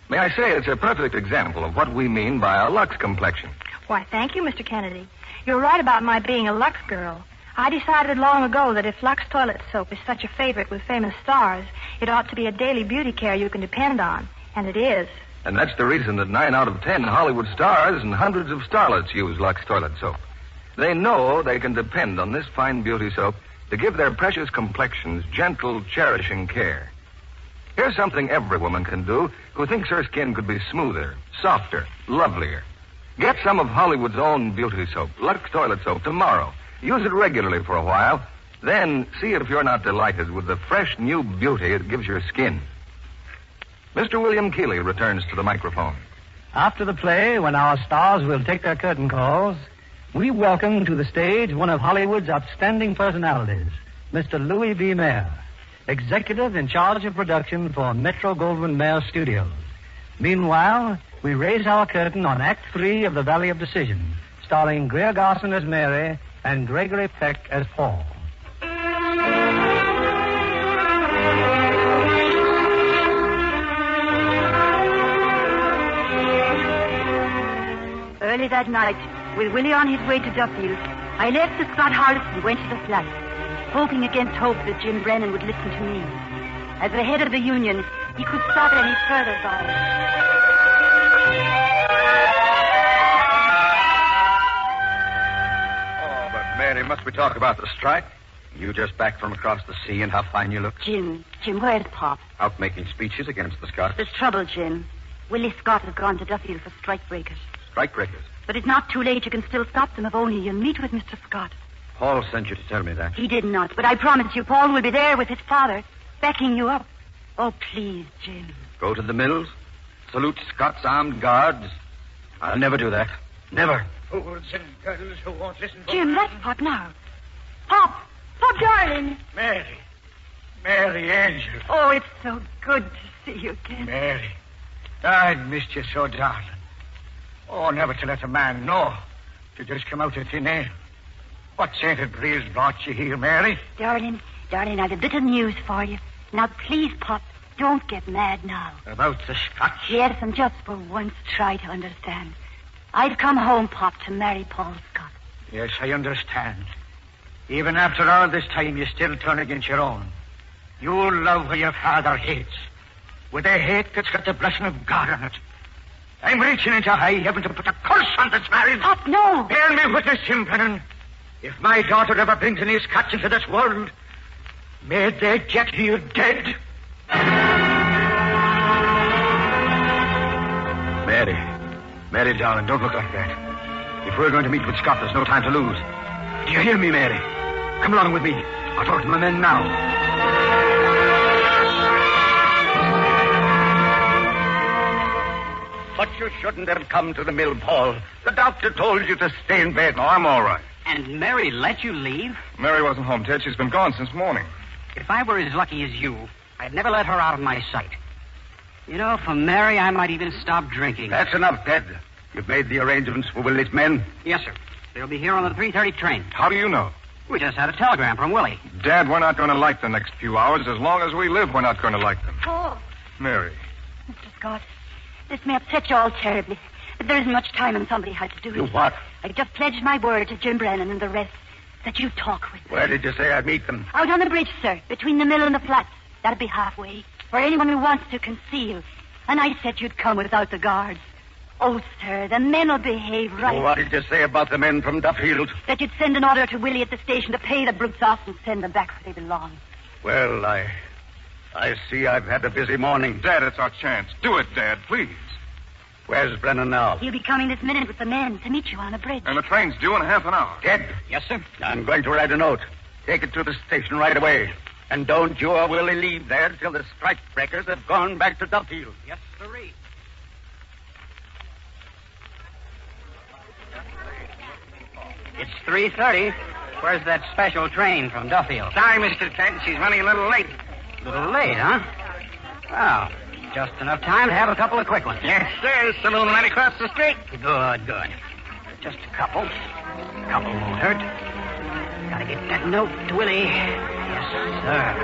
May I say it's a perfect example of what we mean by a Lux complexion. Why, thank you, Mr. Kennedy. You're right about my being a Lux girl. I decided long ago that if Lux toilet soap is such a favorite with famous stars, it ought to be a daily beauty care you can depend on. And it is. And that's the reason that 9 out of 10 Hollywood stars and hundreds of starlets use Lux toilet soap. They know they can depend on this fine beauty soap to give their precious complexions gentle, cherishing care. Here's something every woman can do who thinks her skin could be smoother, softer, lovelier. Get some of Hollywood's own beauty soap, Lux toilet soap, tomorrow. Use it regularly for a while. Then see if you're not delighted with the fresh new beauty it gives your skin. Mr. William Keeley returns to the microphone. After the play, when our stars will take their curtain calls, we welcome to the stage one of Hollywood's outstanding personalities, Mr. Louis B. Mayer, executive in charge of production for Metro-Goldwyn-Mayer Studios. Meanwhile, we raise our curtain on Act 3 of The Valley of Decision, starring Greer Garson as Mary and Gregory Peck as Paul. Early that night, with Willie on his way to Duffield, I left the Scott house and went to the flat, hoping against hope that Jim Brennan would listen to me. As the head of the union, he could stop any further violence. Oh, but Mary, must we talk about the strike? You just back from across the sea and how fine you look. Jim, where's Pop? Out making speeches against the Scots. There's trouble, Jim. Willie Scott has gone to Duffield for strikebreakers. Strikebreakers? But it's not too late. You can still stop them if only you'll meet with Mr. Scott. Paul sent you to tell me that. He did not, but I promise you Paul will be there with his father, backing you up. Oh, please, Jim. Go to the mills? Salute Scott's armed guards? I'll never do that. Never. Fools and girls who won't listen for... Jim, that's Pop now. Pop, darling. Mary Angel. Oh, it's so good to see you again. Mary, I missed you so, darling. Oh, never to let a man know. To just come out of thin air. What sainted breeze brought you here, Mary? Darling, I've a bit of news for you. Now, please, Pop, don't get mad now. About the Scots? Yes, and just for once, try to understand. I've come home, Pop, to marry Paul Scott. Yes, I understand. Even after all this time, you still turn against your own. You love what your father hates. With a hate that's got the blessing of God on it. I'm reaching into high heaven to put a curse on this marriage. Pop, no. Bear me witness, Jim Brennan. If my daughter ever brings any Scots into this world, may they get you dead. Mary, darling, don't look like that. If we're going to meet with Scott, there's no time to lose. Do you hear me, Mary? Come along with me. I'll talk to my men now. But you shouldn't have come to the mill, Paul. The doctor told you to stay in bed. No, I'm all right. And Mary let you leave? Mary wasn't home, Ted. She's been gone since morning. If I were as lucky as you, I'd never let her out of my sight. You know, for Mary, I might even stop drinking. That's enough, Ted. You've made the arrangements for Willie's men? Yes, sir. They'll be here on the 3:30 train. How do you know? We just had a telegram from Willie. Dad, we're not going to like the next few hours. As long as we live, we're not going to like them. Paul. Mary. Mr. Scott, this may upset you all terribly, but there isn't much time and somebody had to do it. Do what? I just pledged my word to Jim Brennan and the rest that you talk with them. Where did you say I'd meet them? Out on the bridge, sir, between the mill and the flats. That'd be halfway. For anyone who wants to conceal. And I said you'd come without the guards. Oh, sir, the men will behave right. What did you say about the men from Duffield? That you'd send an order to Willie at the station to pay the brutes off and send them back where they belong. Well, I see I've had a busy morning. Dad, it's our chance. Do it, Dad, please. Where's Brennan now? He'll be coming this minute with the men to meet you on the bridge. And the train's due in half an hour. Ted. Yes, sir? I'm going to write a note. Take it to the station right away. And don't you or Willie leave there till the strike breakers have gone back to Duffield. Yes, sirree. It's 3:30. Where's that special train from Duffield? Sorry, Mr. Ted. She's running a little late. A little late, huh? Well, just enough time to have a couple of quick ones. Yes, sir. Saloon right across the street. Good. Just a couple. A couple won't hurt. Gotta get that note to Willie. Yes, sir.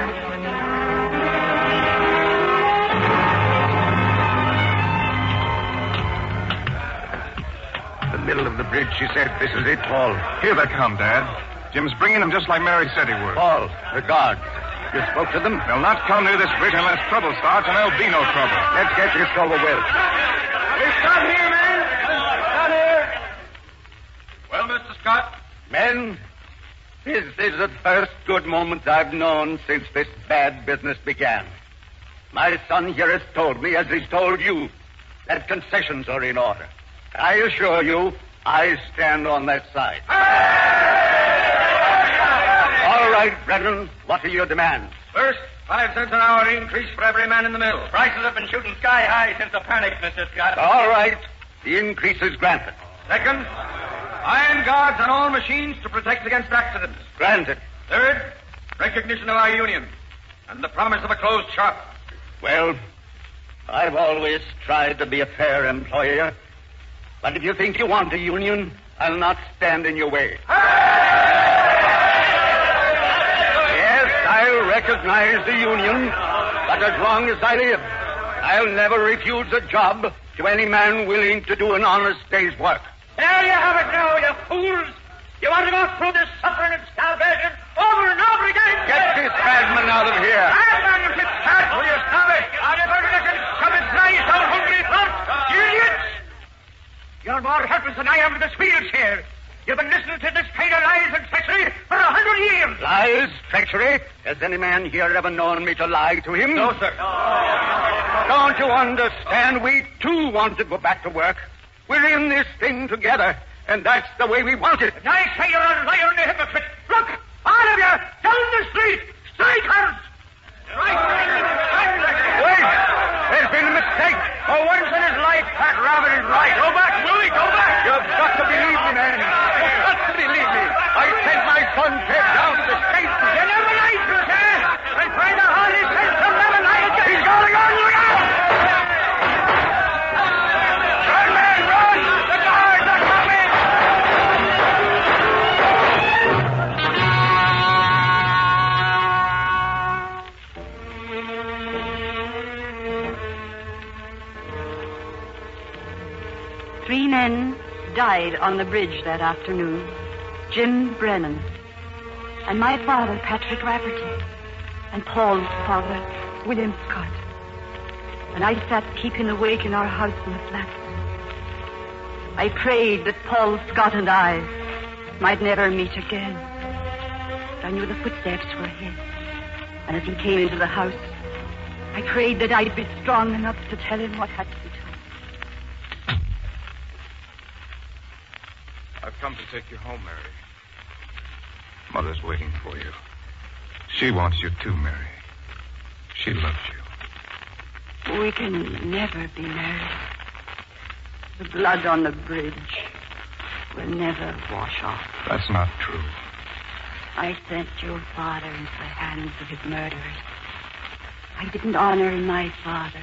The middle of the bridge, she said. This is it, Paul. Here they come, Dad. Jim's bringing them just like Mary said he would. Paul, the guard. You spoke to them? They'll not come near this bridge unless trouble starts, and there'll be no trouble. Let's get this over with. We stop here, man. Stop here. Well, Mr. Scott? Men, this is the first good moment I've known since this bad business began. My son here has told me, as he's told you, that concessions are in order. I assure you, I stand on that side. All right, Brennan, what are your demands? First, 5 cents an hour increase for every man in the mill. Prices have been shooting sky high since the panic, Mr. Scott. All right, the increase is granted. Second, iron guards on all machines to protect against accidents. Granted. Third, recognition of our union and the promise of a closed shop. Well, I've always tried to be a fair employer. But if you think you want a union, I'll not stand in your way. Yes, I'll recognize the union, but as long as I live, I'll never refuse a job to any man willing to do an honest day's work. There you have it now, you fools. You want to go through this suffering and starvation over and over again? Get this madman out of here. Madman, if it's bad, will you stop it? I'll never let it shove its nice old hungry throat. You idiots! You're more helpless than I am to this fields here. You've been listening to this kind of lies and treachery for 100 years. Lies? Treachery? Has any man here ever known me to lie to him? No, sir. Don't you understand? We, too, want to go back to work. We're in this thing together, and that's the way we want it. And I say you're a liar and a hypocrite. Look, all of you, down the street, strikers! Wait! There's been a mistake. For once in his life, Pat Robin is right. Go back, Willie, go back! You've got to believe me, man. You've got to believe me. I sent my son Ted down to the States. You never lied to us, eh? And try to hold his head from never lied. He's got a gun. Look out! Run, man, run! The guards are coming! Three men died on the bridge that afternoon. Jim Brennan, and my father, Patrick Rafferty, and Paul's father, William Scott. And I sat keeping awake in our house in the flats. I prayed that Paul Scott and I might never meet again. I knew the footsteps were his. And as he came into the house, I prayed that I'd be strong enough to tell him what had to be told. I've come to take you home, Mary. Mother's waiting for you. She wants you too, Mary. She loves you. We can never be married. The blood on the bridge will never wash off. That's not true. I sent your father into the hands of his murderers. I didn't honor my father.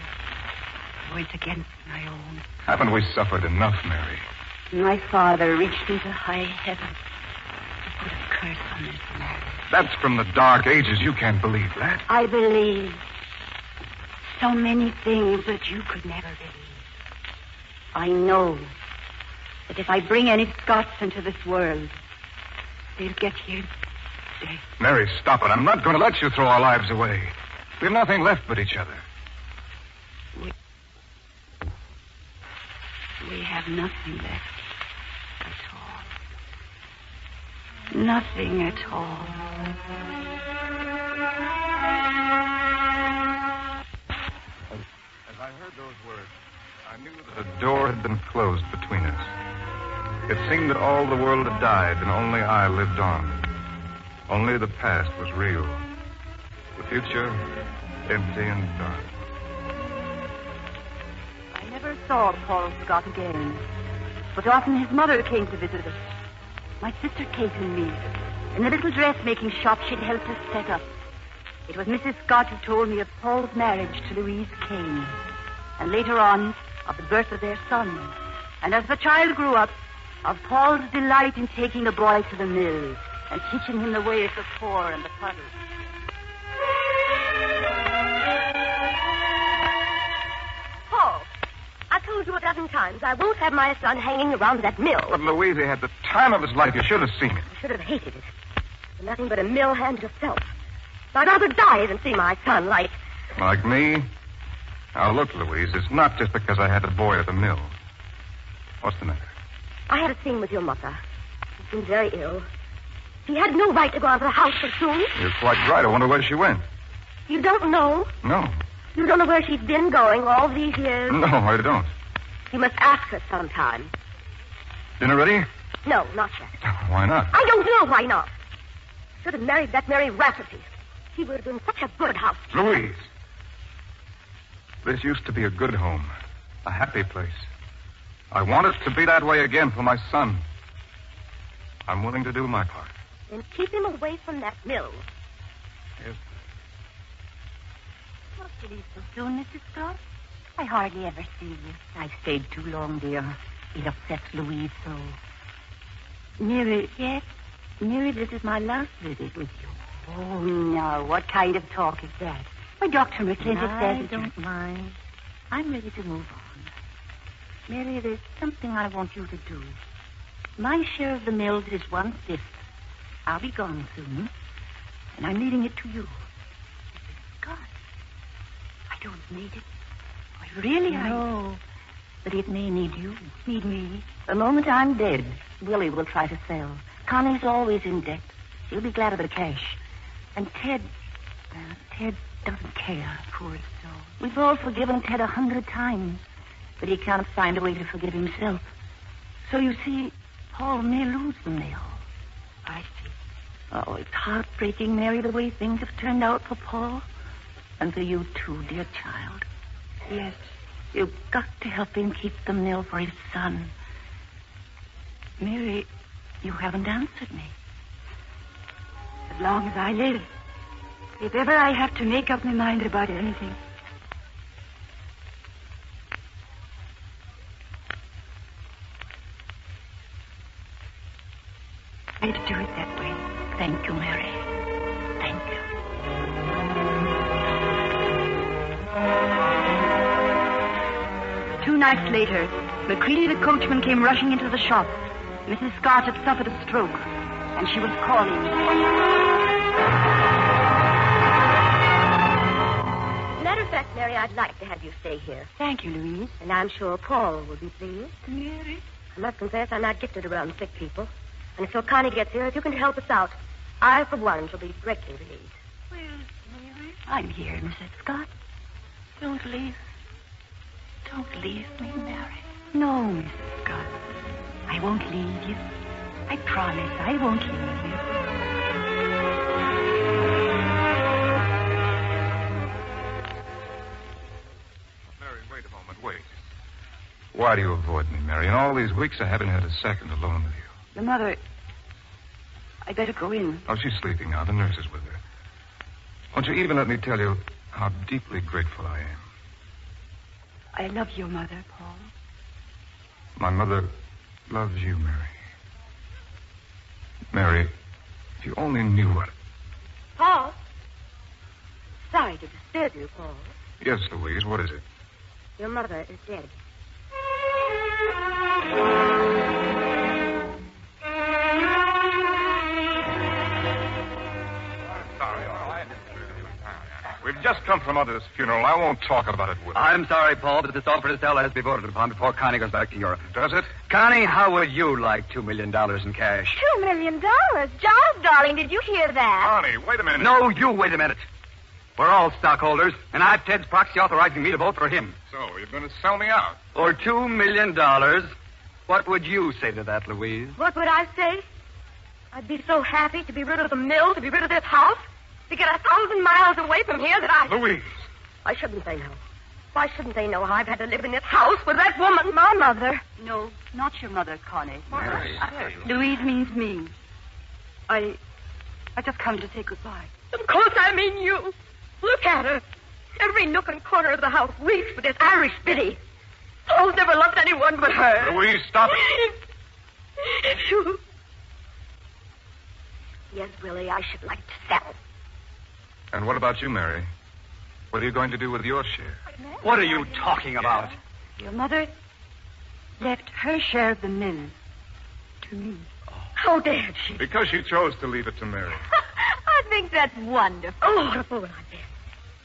I went against my own. Haven't we suffered enough, Mary? My father reached into high heaven to put a curse on this marriage. That's from the dark ages. You can't believe that. I believe so many things that you could never believe. I know that if I bring any Scots into this world, They'll get here. Mary, stop it. I'm not going to let you throw our lives away. We have nothing left but each other. We have nothing left at all. Nothing at all. As I heard those words, I knew that a door had been closed between us. It seemed that all the world had died and only I lived on. Only the past was real. The future, empty and dark. I never saw Paul Scott again, but often his mother came to visit us. My sister Kate and me, in the little dressmaking shop she'd helped us set up. It was Mrs. Scott who told me of Paul's marriage to Louise Kane, and later on, of the birth of their son. And as the child grew up, of Paul's delight in taking the boy to the mill and teaching him the ways of the poor and the puddle. Paul, I've told you a dozen times I won't have my son hanging around that mill. But Louise, he had the time of his life. You should have seen it. I should have hated it. You're nothing but a mill hand yourself. I'd rather die than see my son like... Like me? Now, look, Louise, it's not just because I had a boy at the mill. What's the matter? I had a scene with your mother. She's been very ill. She had no right to go out of the house so soon. You're quite right. I wonder where she went. You don't know? No. You don't know where she's been going all these years? No, I don't. You must ask her sometime. Dinner ready? No, not yet. Why not? I don't know why not. Should have married that Mary Rafferty. She would have been such a good house. Louise! This used to be a good home. A happy place. I want it to be that way again for my son. I'm willing to do my part. Then keep him away from that mill. Yes. What did you so soon, Mrs. Scott? I hardly ever see you. I've stayed too long, dear. It upsets Louise so. Mary. Yes? Mary, this is my last visit with you. Oh, no. What kind of talk is that? Why, Dr. McClintock says... I don't mind. I'm ready to move on. Mary, there's something I want you to do. My share of the mills is 1/5. I'll be gone soon, and I'm leaving it to you. Mrs. Scott, I don't need it. No, but it may need you. Need me. The moment I'm dead, Willie will try to sell. Connie's always in debt. He'll be glad of the cash. And Ted doesn't care, poor soul. We've all forgiven Ted 100 times, but he can't find a way to forgive himself. So you see, Paul may lose the mill. I see. Oh, it's heartbreaking, Mary, the way things have turned out for Paul. And for you, too, dear child. Yes. You've got to help him keep the mill for his son. Mary, you haven't answered me. As long as I live. If ever I have to make up my mind about anything. I'd do it that way. Thank you, Mary. Thank you. 2 nights later, McCready the coachman came rushing into the shop. Mrs. Scott had suffered a stroke, and she was calling. Matter of fact, Mary, I'd like to have you stay here. Thank you, Louise. And I'm sure Paul will be pleased. Mary? I must confess I'm not gifted around sick people. And until Connie gets here, if you can help us out, I, for one, shall be greatly relieved. Where's Mary? I'm here, Mrs. Scott. Don't leave. Don't leave me, Mary. No, Mrs. Scott. I won't leave you. I promise I won't leave you. Mary, wait a moment. Wait. Why do you avoid me, Mary? In all these weeks, I haven't had a second alone with you. The mother... I better go in. Oh, she's sleeping now. The nurse is with her. Won't you even let me tell you how deeply grateful I am? I love your mother, Paul. My mother loves you, Mary. Mary, if you only knew what... Paul? Sorry to disturb you, Paul. Yes, Louise, what is it? Your mother is dead. We've just come from Mother's funeral. I won't talk about it, Will. I'm sorry, Paul, but this offer to sell has to be voted upon before Connie goes back to Europe. Does it? Connie, how would you like $2 million in cash? $2 million? Giles, darling, did you hear that? Connie, wait a minute. No, you wait a minute. We're all stockholders, and I've Ted's proxy authorizing me to vote for him. So, you're going to sell me out? For $2 million, what would you say to that, Louise? What would I say? I'd be so happy to be rid of the mill, to be rid of this house, to get 1,000 miles away from here that I... Louise! Why shouldn't they know? Why shouldn't they know how I've had to live in this house with that woman, my mother? No, not your mother, Connie. Mary. Louise means me. I just come to say goodbye. Of course I mean you. Look at her. Every nook and corner of the house reeks with this Irish biddy. Paul's never loved anyone but her. Louise, stop it. You... Yes, Willie, I should like to sell. And what about you, Mary? What are you going to do with your share? What are you talking about? Your mother left her share of the mill to me. How dared she? Because she chose to leave it to Mary. I think that's wonderful. Oh, what a fool I've been.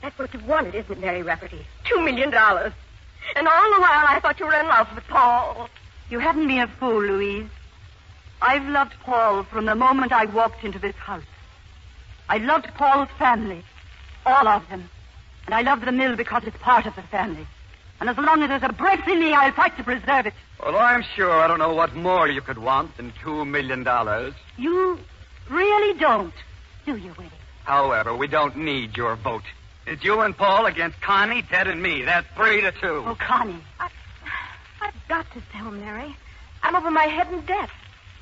That's what you wanted, isn't it, Mary Rafferty? $2 million. And all the while I thought you were in love with Paul. You haven't been a fool, Louise. I've loved Paul from the moment I walked into this house. I loved Paul's family, all of them. And I love the mill because it's part of the family. And as long as there's a breath in me, I'll fight to preserve it. Well, I'm sure I don't know what more you could want than $2 million. You really don't, do you, Willie? However, we don't need your vote. It's you and Paul against Connie, Ted, and me. That's 3-2. Oh, Connie. I've got to sell, Mary. I'm over my head in debt.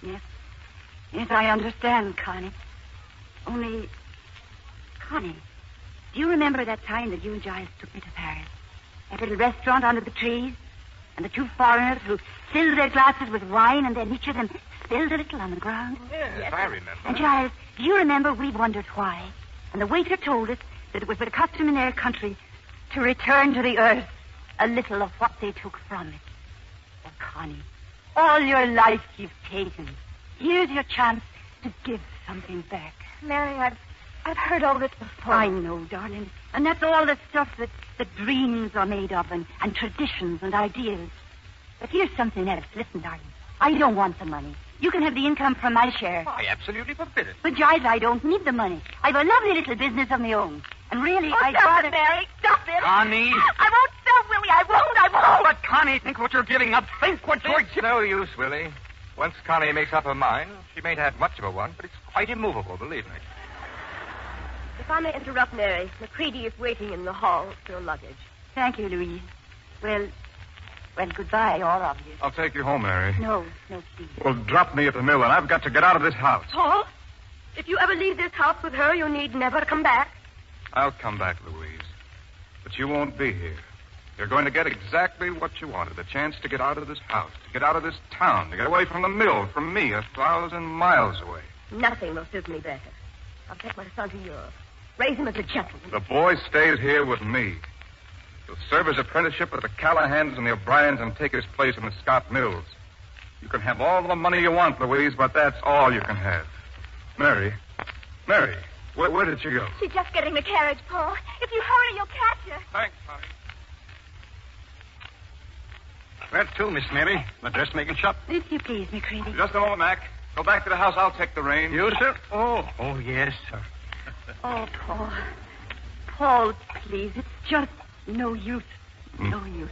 Yes, I understand, Connie. Only, Connie, do you remember that time that you and Giles took me to Paris? That little restaurant under the trees? And the two foreigners who filled their glasses with wine and then each of them spilled a little on the ground? Yes, I remember. And Giles, do you remember we wondered why? And the waiter told us that it was the custom in their country to return to the earth a little of what they took from it. Oh, Connie, all your life you've taken. Here's your chance to give something back. Mary, I've heard all this before. I know, darling. And that's all the stuff that dreams are made of and traditions and ideas. But here's something else. Listen, darling. I don't want the money. You can have the income from my share. I absolutely forbid it. But, Giles, I don't need the money. I've a lovely little business of my own. And really, I'd stop rather... it, Mary. Stop it. Connie. I won't sell, Willie. I won't. But, Connie, think what you're giving up. Think what you're... It's no use, Willie. Once Connie makes up her mind, she mayn't have much of a one, but it's quite immovable, believe me. If I may interrupt, Mary, McCready is waiting in the hall with your luggage. Thank you, Louise. Well, goodbye, all of you. I'll take you home, Mary. No, please. Well, drop me at the mill, and I've got to get out of this house. Paul, if you ever leave this house with her, you need never come back. I'll come back, Louise. But you won't be here. You're going to get exactly what you wanted, a chance to get out of this house, to get out of this town, to get away from the mill, from me, 1,000 miles away. Nothing will suit me better. I'll take my son to Europe. Raise him as a gentleman. The boy stays here with me. He'll serve his apprenticeship with the Callahans and the O'Briens and take his place in the Scott Mills. You can have all the money you want, Louise, but that's all you can have. Mary, where did she go? She's just getting the carriage, Paul. If you hurry, you'll catch her. Thanks, honey. Where to, Miss Mary? The dressmaking shop? If you please, McCready. Just a moment, Mac. Go back to the house. I'll take the reins. You, sir? Oh, yes, sir. Oh, Paul. Paul, please. It's just no use. No use.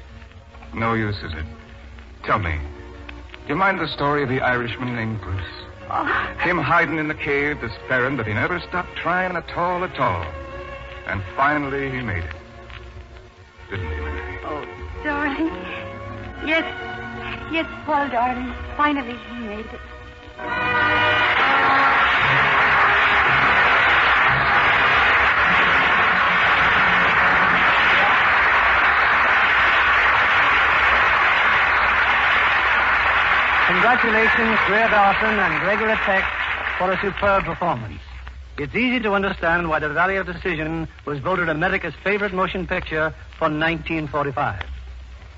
No use, is it? Tell me. Do you mind the story of the Irishman named Bruce? Oh. Him hiding in the cave, despairing, but he never stopped trying at all. And finally he made it. Didn't he, Mary? Oh, darling. Yes, Paul, darling. Finally he made it. Congratulations, Greer Dawson and Gregory Peck, for a superb performance. It's easy to understand why The Valley of Decision was voted America's favorite motion picture for 1945.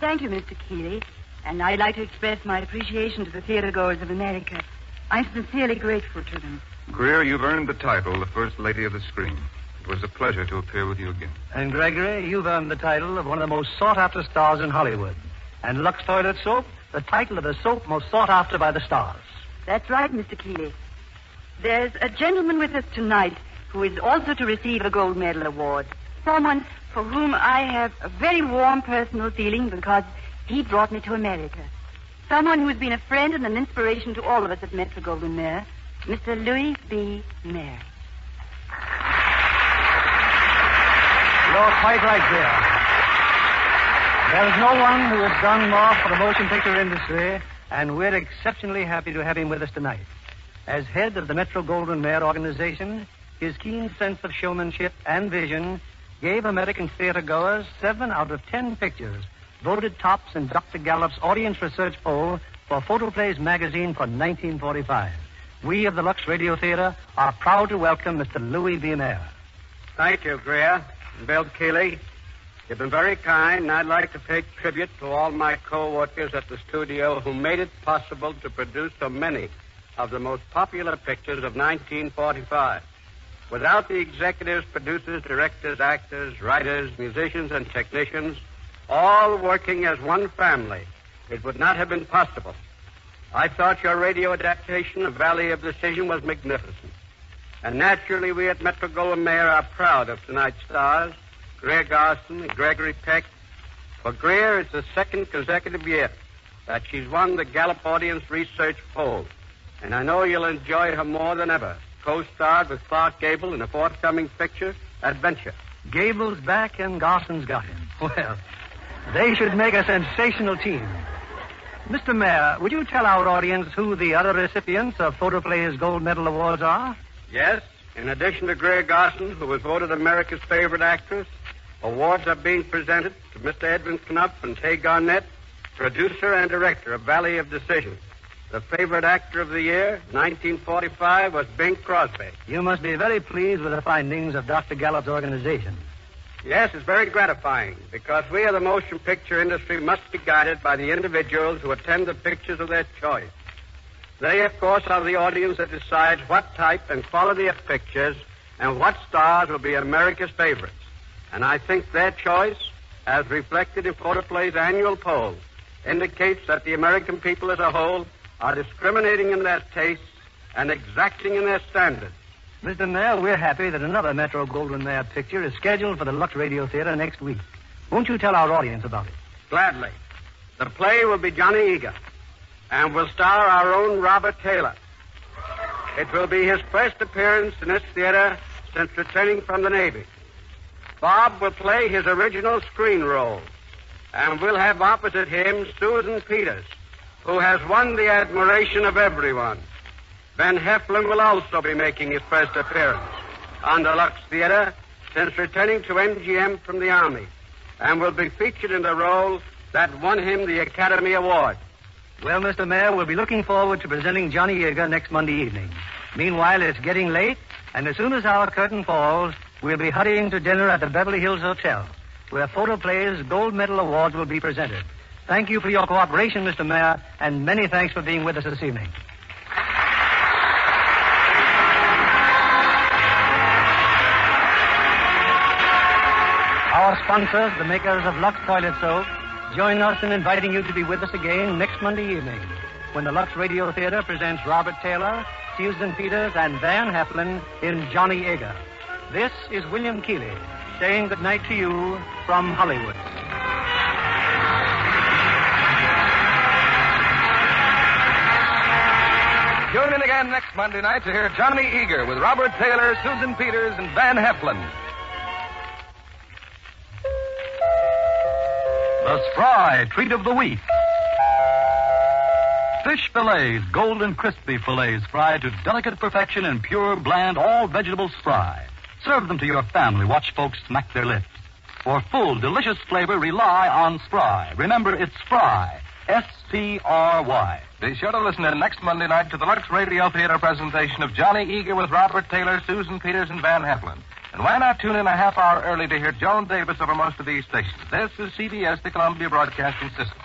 Thank you, Mr. Keeley. And I'd like to express my appreciation to the theatergoers of America. I'm sincerely grateful to them. Greer, you've earned the title, the First Lady of the Screen. It was a pleasure to appear with you again. And, Gregory, you've earned the title of one of the most sought-after stars in Hollywood. And Lux Toilet Soap, the title of the soap most sought after by the stars. That's right, Mr. Keeley. There's a gentleman with us tonight who is also to receive a gold medal award. Someone for whom I have a very warm personal feeling because he brought me to America. Someone who's been a friend and an inspiration to all of us at Metro-Goldwyn-Mayer, Mr. Louis B. Mayer. You're quite right there. There's no one who has done more for the motion picture industry, and we're exceptionally happy to have him with us tonight. As head of the Metro-Goldwyn-Mayer organization, his keen sense of showmanship and vision gave American theater-goers 7 out of 10 pictures voted tops in Dr. Gallup's audience research poll for Photoplays magazine for 1945. We of the Lux Radio Theatre are proud to welcome Mr. Louis B. Mayer. Thank you, Greer and Bill Keeley. You've been very kind, and I'd like to pay tribute to all my co-workers at the studio who made it possible to produce so many of the most popular pictures of 1945. Without the executives, producers, directors, actors, writers, musicians, and technicians, all working as one family, it would not have been possible. I thought your radio adaptation of Valley of Decision was magnificent. And naturally, we at Metro-Goldwyn-Mayer are proud of tonight's stars, Greer Garson and Gregory Peck. For Greer, it's the second consecutive year that she's won the Gallup Audience Research Poll. And I know you'll enjoy her more than ever, co-starred with Clark Gable in a forthcoming picture, Adventure. Gable's back and Garson's got him. Well, they should make a sensational team. Mr. Mayer, would you tell our audience who the other recipients of Photoplay's Gold Medal Awards are? Yes. In addition to Greer Garson, who was voted America's favorite actress, awards are being presented to Mr. Edwin Knupp and Tay Garnett, producer and director of Valley of Decision. The favorite actor of the year, 1945, was Bing Crosby. You must be very pleased with the findings of Dr. Gallup's organization. Yes, it's very gratifying, because we of the motion picture industry must be guided by the individuals who attend the pictures of their choice. They, of course, are the audience that decides what type and quality of pictures and what stars will be America's favorites. And I think their choice, as reflected in Photoplay's annual poll, indicates that the American people as a whole are discriminating in their tastes and exacting in their standards. Mr. Mayer, we're happy that another Metro-Goldwyn-Mayer picture is scheduled for the Lux Radio Theatre next week. Won't you tell our audience about it? Gladly. The play will be Johnny Eager, and will star our own Robert Taylor. It will be his first appearance in this theater since returning from the Navy. Bob will play his original screen role, and we'll have opposite him Susan Peters, who has won the admiration of everyone. Ben Heflin will also be making his first appearance on the Lux Theater since returning to MGM from the Army, and will be featured in the role that won him the Academy Award. Well, Mr. Mayer, we'll be looking forward to presenting Johnny Yeager next Monday evening. Meanwhile, it's getting late, and as soon as our curtain falls, we'll be hurrying to dinner at the Beverly Hills Hotel, where Photoplay's Gold Medal Awards will be presented. Thank you for your cooperation, Mr. Mayer, and many thanks for being with us this evening. Our sponsors, the makers of Lux Toilet Soap, join us in inviting you to be with us again next Monday evening when the Lux Radio Theatre presents Robert Taylor, Susan Peters, and Van Heflin in Johnny Yeager. This is William Keeley saying good night to you from Hollywood. Tune in again next Monday night to hear Johnny Yeager with Robert Taylor, Susan Peters, and Van Heflin. The Spry Treat of the Week. Fish fillets, golden crispy fillets fried to delicate perfection in pure, bland, all-vegetable spry. Serve them to your family. Watch folks smack their lips. For full, delicious flavor, rely on Spry. Remember, it's Spry. S-P-R-Y. Be sure to listen in next Monday night to the Lux Radio Theatre presentation of Johnny Yeager with Robert Taylor, Susan Peters, and Van Heflin. And why not tune in a half hour early to hear Joan Davis over most of these stations? This is CBS, the Columbia Broadcasting System.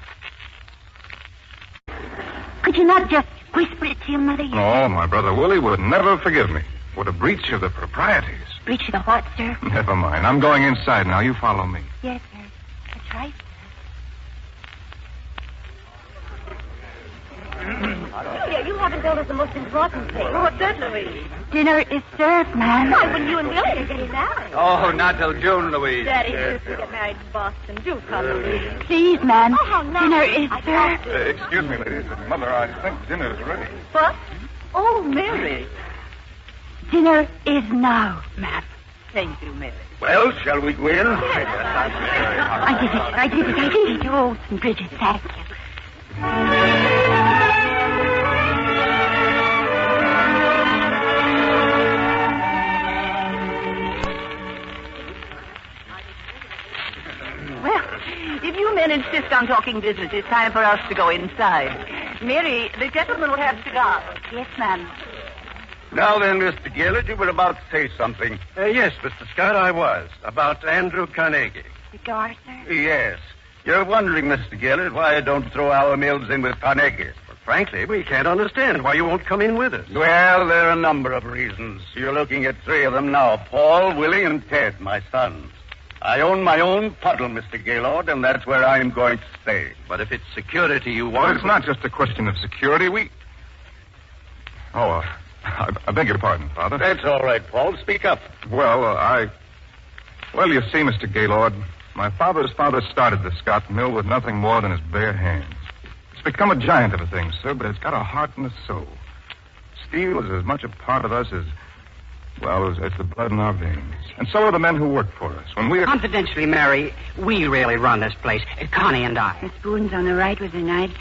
Could you not just whisper it to your mother? Oh, my brother Willie would never forgive me. What a breach of the proprieties. Breach of the what, sir? Never mind. I'm going inside now. You follow me. Yes, sir. That's right. Julia, you haven't told us the most important thing. What's that, Louise? Dinner is served, ma'am. Why, when you and Willie are getting married. Oh, not till June, Louise. Daddy used to get married in Boston. Do come, Louise. Please, ma'am. Oh, how nice. Dinner is served. Excuse me, ladies. Mother, I think dinner's ready. What? Oh, Mary. Dinner is now, ma'am. Thank you, Mary. Well, shall we go in? I did it. Oh, Bridget, thank you. If you men insist on talking business, it's time for us to go inside. Mary, the gentleman will have cigars. Yes, ma'am. Now then, Mr. Gillett, you were about to say something. Yes, Mr. Scott, I was. About Andrew Carnegie. Cigar, sir? Yes. You're wondering, Mr. Gillett, why I don't throw our mills in with Carnegie. Well, frankly, we can't understand why you won't come in with us. Well, there are a number of reasons. You're looking at three of them now. Paul, Willie, and Ted, my sons. I own my own puddle, Mr. Gaylord, and that's where I'm going to stay. But if it's security you Well, want... it's not just a question of security. I beg your pardon, Father. That's all right, Paul. Speak up. Well, you see, Mr. Gaylord, my father's father started the Scott Mill with nothing more than his bare hands. It's become a giant of a thing, sir, but it's got a heart and a soul. Steel is as much a part of us as the blood in our veins. And so are the men who work for us. When we... Confidentially, Mary, we really run this place. Connie and I. The spoon's on the right with the knife.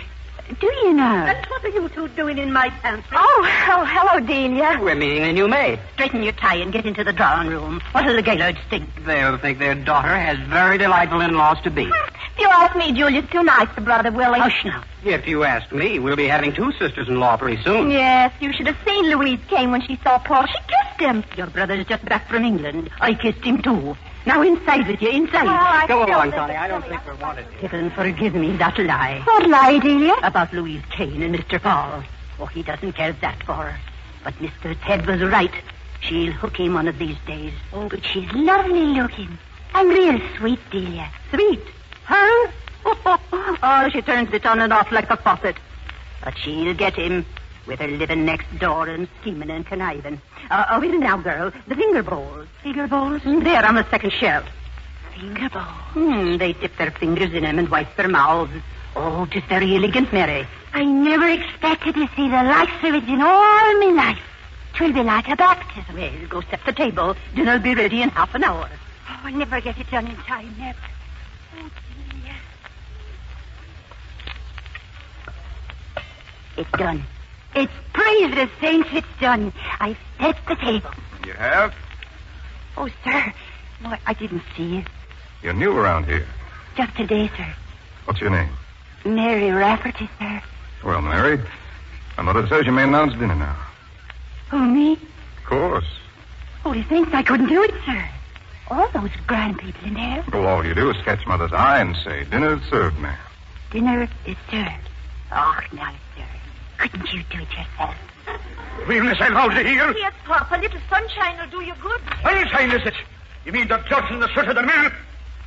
Do you know? And what are you two doing in my pantry? Oh, hello, Delia. We're meeting a new maid. Straighten your tie and get into the drawing room. What'll the Gaylords think? They'll think their daughter has very delightful in-laws to be. If you ask me, Julia's too nice for Brother Willie. Hush now. If you ask me, we'll be having two sisters-in-law pretty soon. Yes, you should have seen Louise Kane when she saw Paul. She kissed him. Your brother's just back from England. I kissed him, too. Now inside with you, inside. Go along, Connie. I don't think we're wanted. Heaven forgive me that lie. What lie, Delia? About Louise Kane and Mr. Paul. Oh, he doesn't care that for her. But Mr. Ted was right. She'll hook him one of these days. Oh, but she's lovely looking. And real sweet, Delia. Sweet? Her? Oh, she turns it on and off like a faucet. But she'll get him with her living next door and scheming and conniving. Here now, girl. The finger bowls. Finger bowls? There on the second shelf. Finger bowls? They dip their fingers in them and wipe their mouths. Oh, 'tis very elegant, Mary. I never expected to see the likes of it in all my life. 'Twill be like a baptism. Well, go set the table. Dinner'll be ready in half an hour. Oh, I'll never get it done in time, never. Oh, Delia. It's done. It's praise the saints, it's done. I've set the table. You have? Oh, sir. No, I didn't see you. You're new around here. Just today, sir. What's your name? Mary Rafferty, sir. Well, Mary, my mother says you may announce dinner now. Who, me? Of course. Holy thanks, I couldn't do it, sir. All those grand people in there. Well, all you do is catch Mother's eye and say, dinner's served, ma'am. Dinner is served. Oh, now, sir. Couldn't you do it yourself? We'll miss out here. Yes, Pop. A little sunshine will do you good. Sunshine, is it? You mean the dirt and the soot of the mill?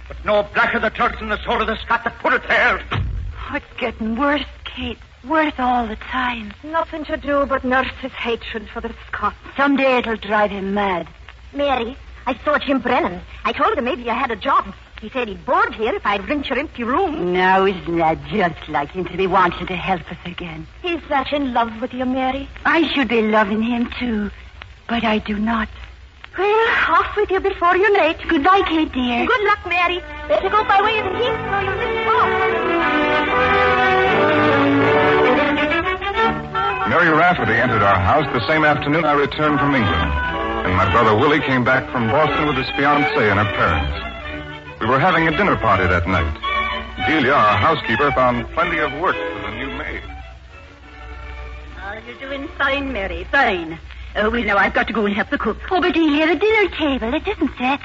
But no blacker the dirt and the soul of the Scot that put it there. Oh, it's getting worse, Kate. Worse all the time. Nothing to do but nurse his hatred for the Scots. Someday it'll drive him mad. Mary, I saw Jim Brennan. I told him maybe I had a job. He said he'd board here if I'd rent your empty room. Now, isn't that just like him to be wanting to help us again? He's that in love with you, Mary. I should be loving him, too. But I do not. Well, off with you before you're late. Goodbye, Kate, dear. Good luck, Mary. Better go by way of the heath or you'll miss Mary Rafferty entered our house the same afternoon I returned from England. And my brother Willie came back from Boston with his fiancée and her parents. We were having a dinner party that night. Delia, our housekeeper, found plenty of work for the new maid. You're doing fine, Mary, fine. Well, now I've got to go and help the cook. Oh, but Delia, the dinner table, it isn't set.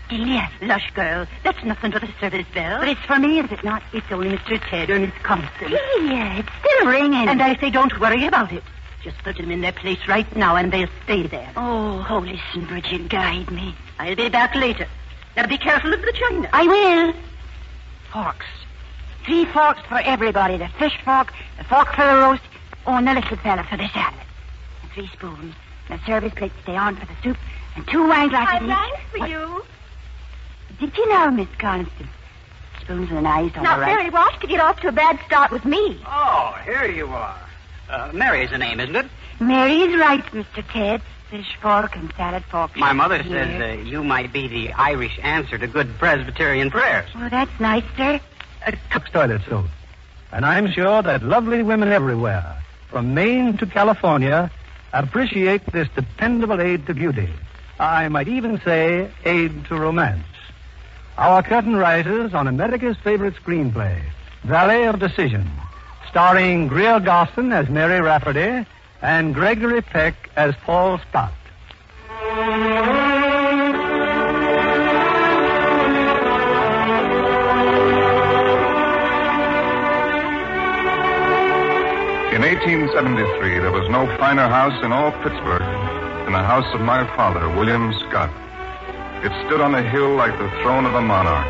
Delia, lush girl, that's nothing but a service bell. But it's for me, is it not? It's only Mr. Ted or Miss Constance. Delia, it's still ringing. And I say don't worry about it. Just put them in their place right now, and they'll stay there. Oh, listen, Bridget, guide me. I'll be back later. Now be careful of the china. I will. Forks. 3 forks for everybody. The fish fork, the fork for the roast, and the little fella for the salad. And 3 spoons. And the service plate stay on for the soup, and 2 wine glasses. I rang for you. Did you know, Miss Constance? Spoons and knives on Not the right. very rash to get off to a bad start with me. Oh, here you are. Mary's the name, isn't it? Mary is right, Mr. Ted. Fish fork and salad fork. My mother here. says you might be the Irish answer to good Presbyterian prayers. Oh, that's nice, sir. Lux toilet soap. And I'm sure that lovely women everywhere, from Maine to California, appreciate this dependable aid to beauty. I might even say aid to romance. Our curtain rises on America's favorite screenplay, Valley of Decision, starring Greer Garson as Mary Rafferty and Gregory Peck as Paul Scott. In 1873, there was no finer house in all Pittsburgh than the house of my father, William Scott. It stood on a hill like the throne of a monarch,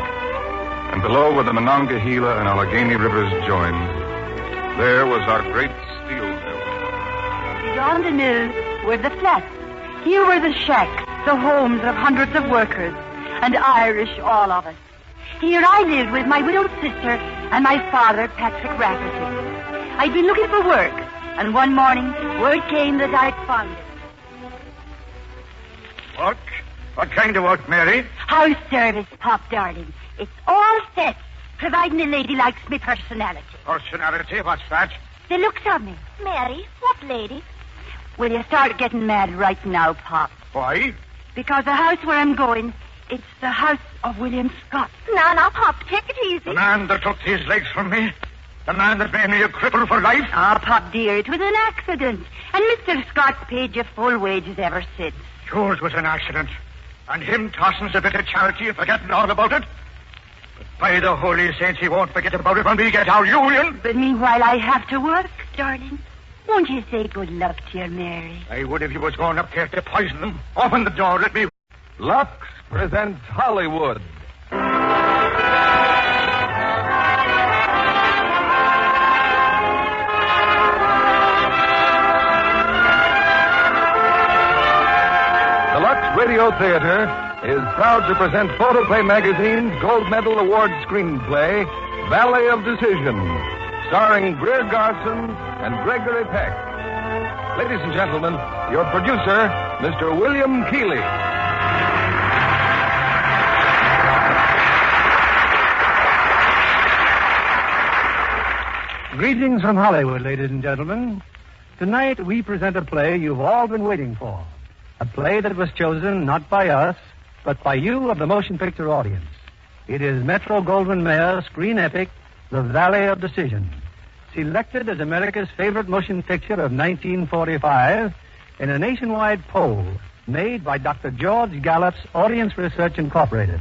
and below where the Monongahela and Allegheny rivers joined, there was our great steel mill. Beyond the mill were the flats. Here were the shacks, the homes of hundreds of workers, and Irish, all of us. Here I lived with my widowed sister and my father, Patrick Rafferty. I'd been looking for work, and one morning, word came that I'd found it. Work? What kind of work, Mary? House service, Pop, darling. It's all set, providing the lady likes me personality. Personality? What's that? The looks of me. Mary, what lady? Will you start getting mad right now, Pop? Why? Because the house where I'm going, it's the house of William Scott. Now, Pop, take it easy. The man that took these legs from me? The man that made me a cripple for life? Ah, Pop, dear, it was an accident. And Mr. Scott's paid you full wages ever since. Yours was an accident. And him tossing a bit of charity and forgetting all about it? But by the holy saints, he won't forget about it when we get our union. But meanwhile, I have to work, darling. Won't you say good luck to your Mary? I would if you was going up there to poison them. Open the door, let me... Lux presents Hollywood. The Lux Radio Theatre is proud to present Photoplay Magazine's Gold Medal Award screenplay, Valley of Decision, starring Greer Garson and Gregory Peck. Ladies and gentlemen, your producer, Mr. William Keeley. Greetings from Hollywood, ladies and gentlemen. Tonight we present a play you've all been waiting for. A play that was chosen not by us, but by you of the motion picture audience. It is Metro-Goldwyn-Mayer's screen epic, The Valley of Decision, selected as America's favorite motion picture of 1945 in a nationwide poll made by Dr. George Gallup's Audience Research Incorporated.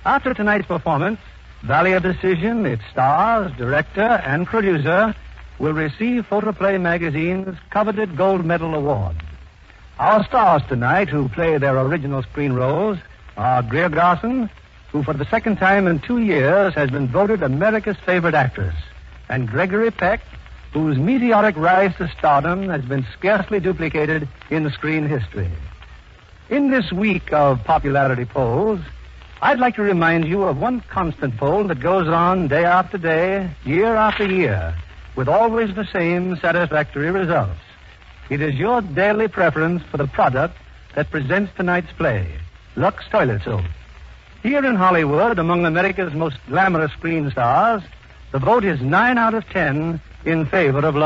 After tonight's performance, Valley of Decision, its stars, director, and producer will receive Photoplay Magazine's coveted Gold Medal Award. Our stars tonight, who play their original screen roles, are Greer Garson, who for the second time in 2 years has been voted America's favorite actress, and Gregory Peck, whose meteoric rise to stardom has been scarcely duplicated in screen history. In this week of popularity polls, I'd like to remind you of one constant poll that goes on day after day, year after year, with always the same satisfactory results. It is your daily preference for the product that presents tonight's play, Lux Toilet Soap. Here in Hollywood, among America's most glamorous screen stars, the vote is 9 out of 10 in favor of Lux.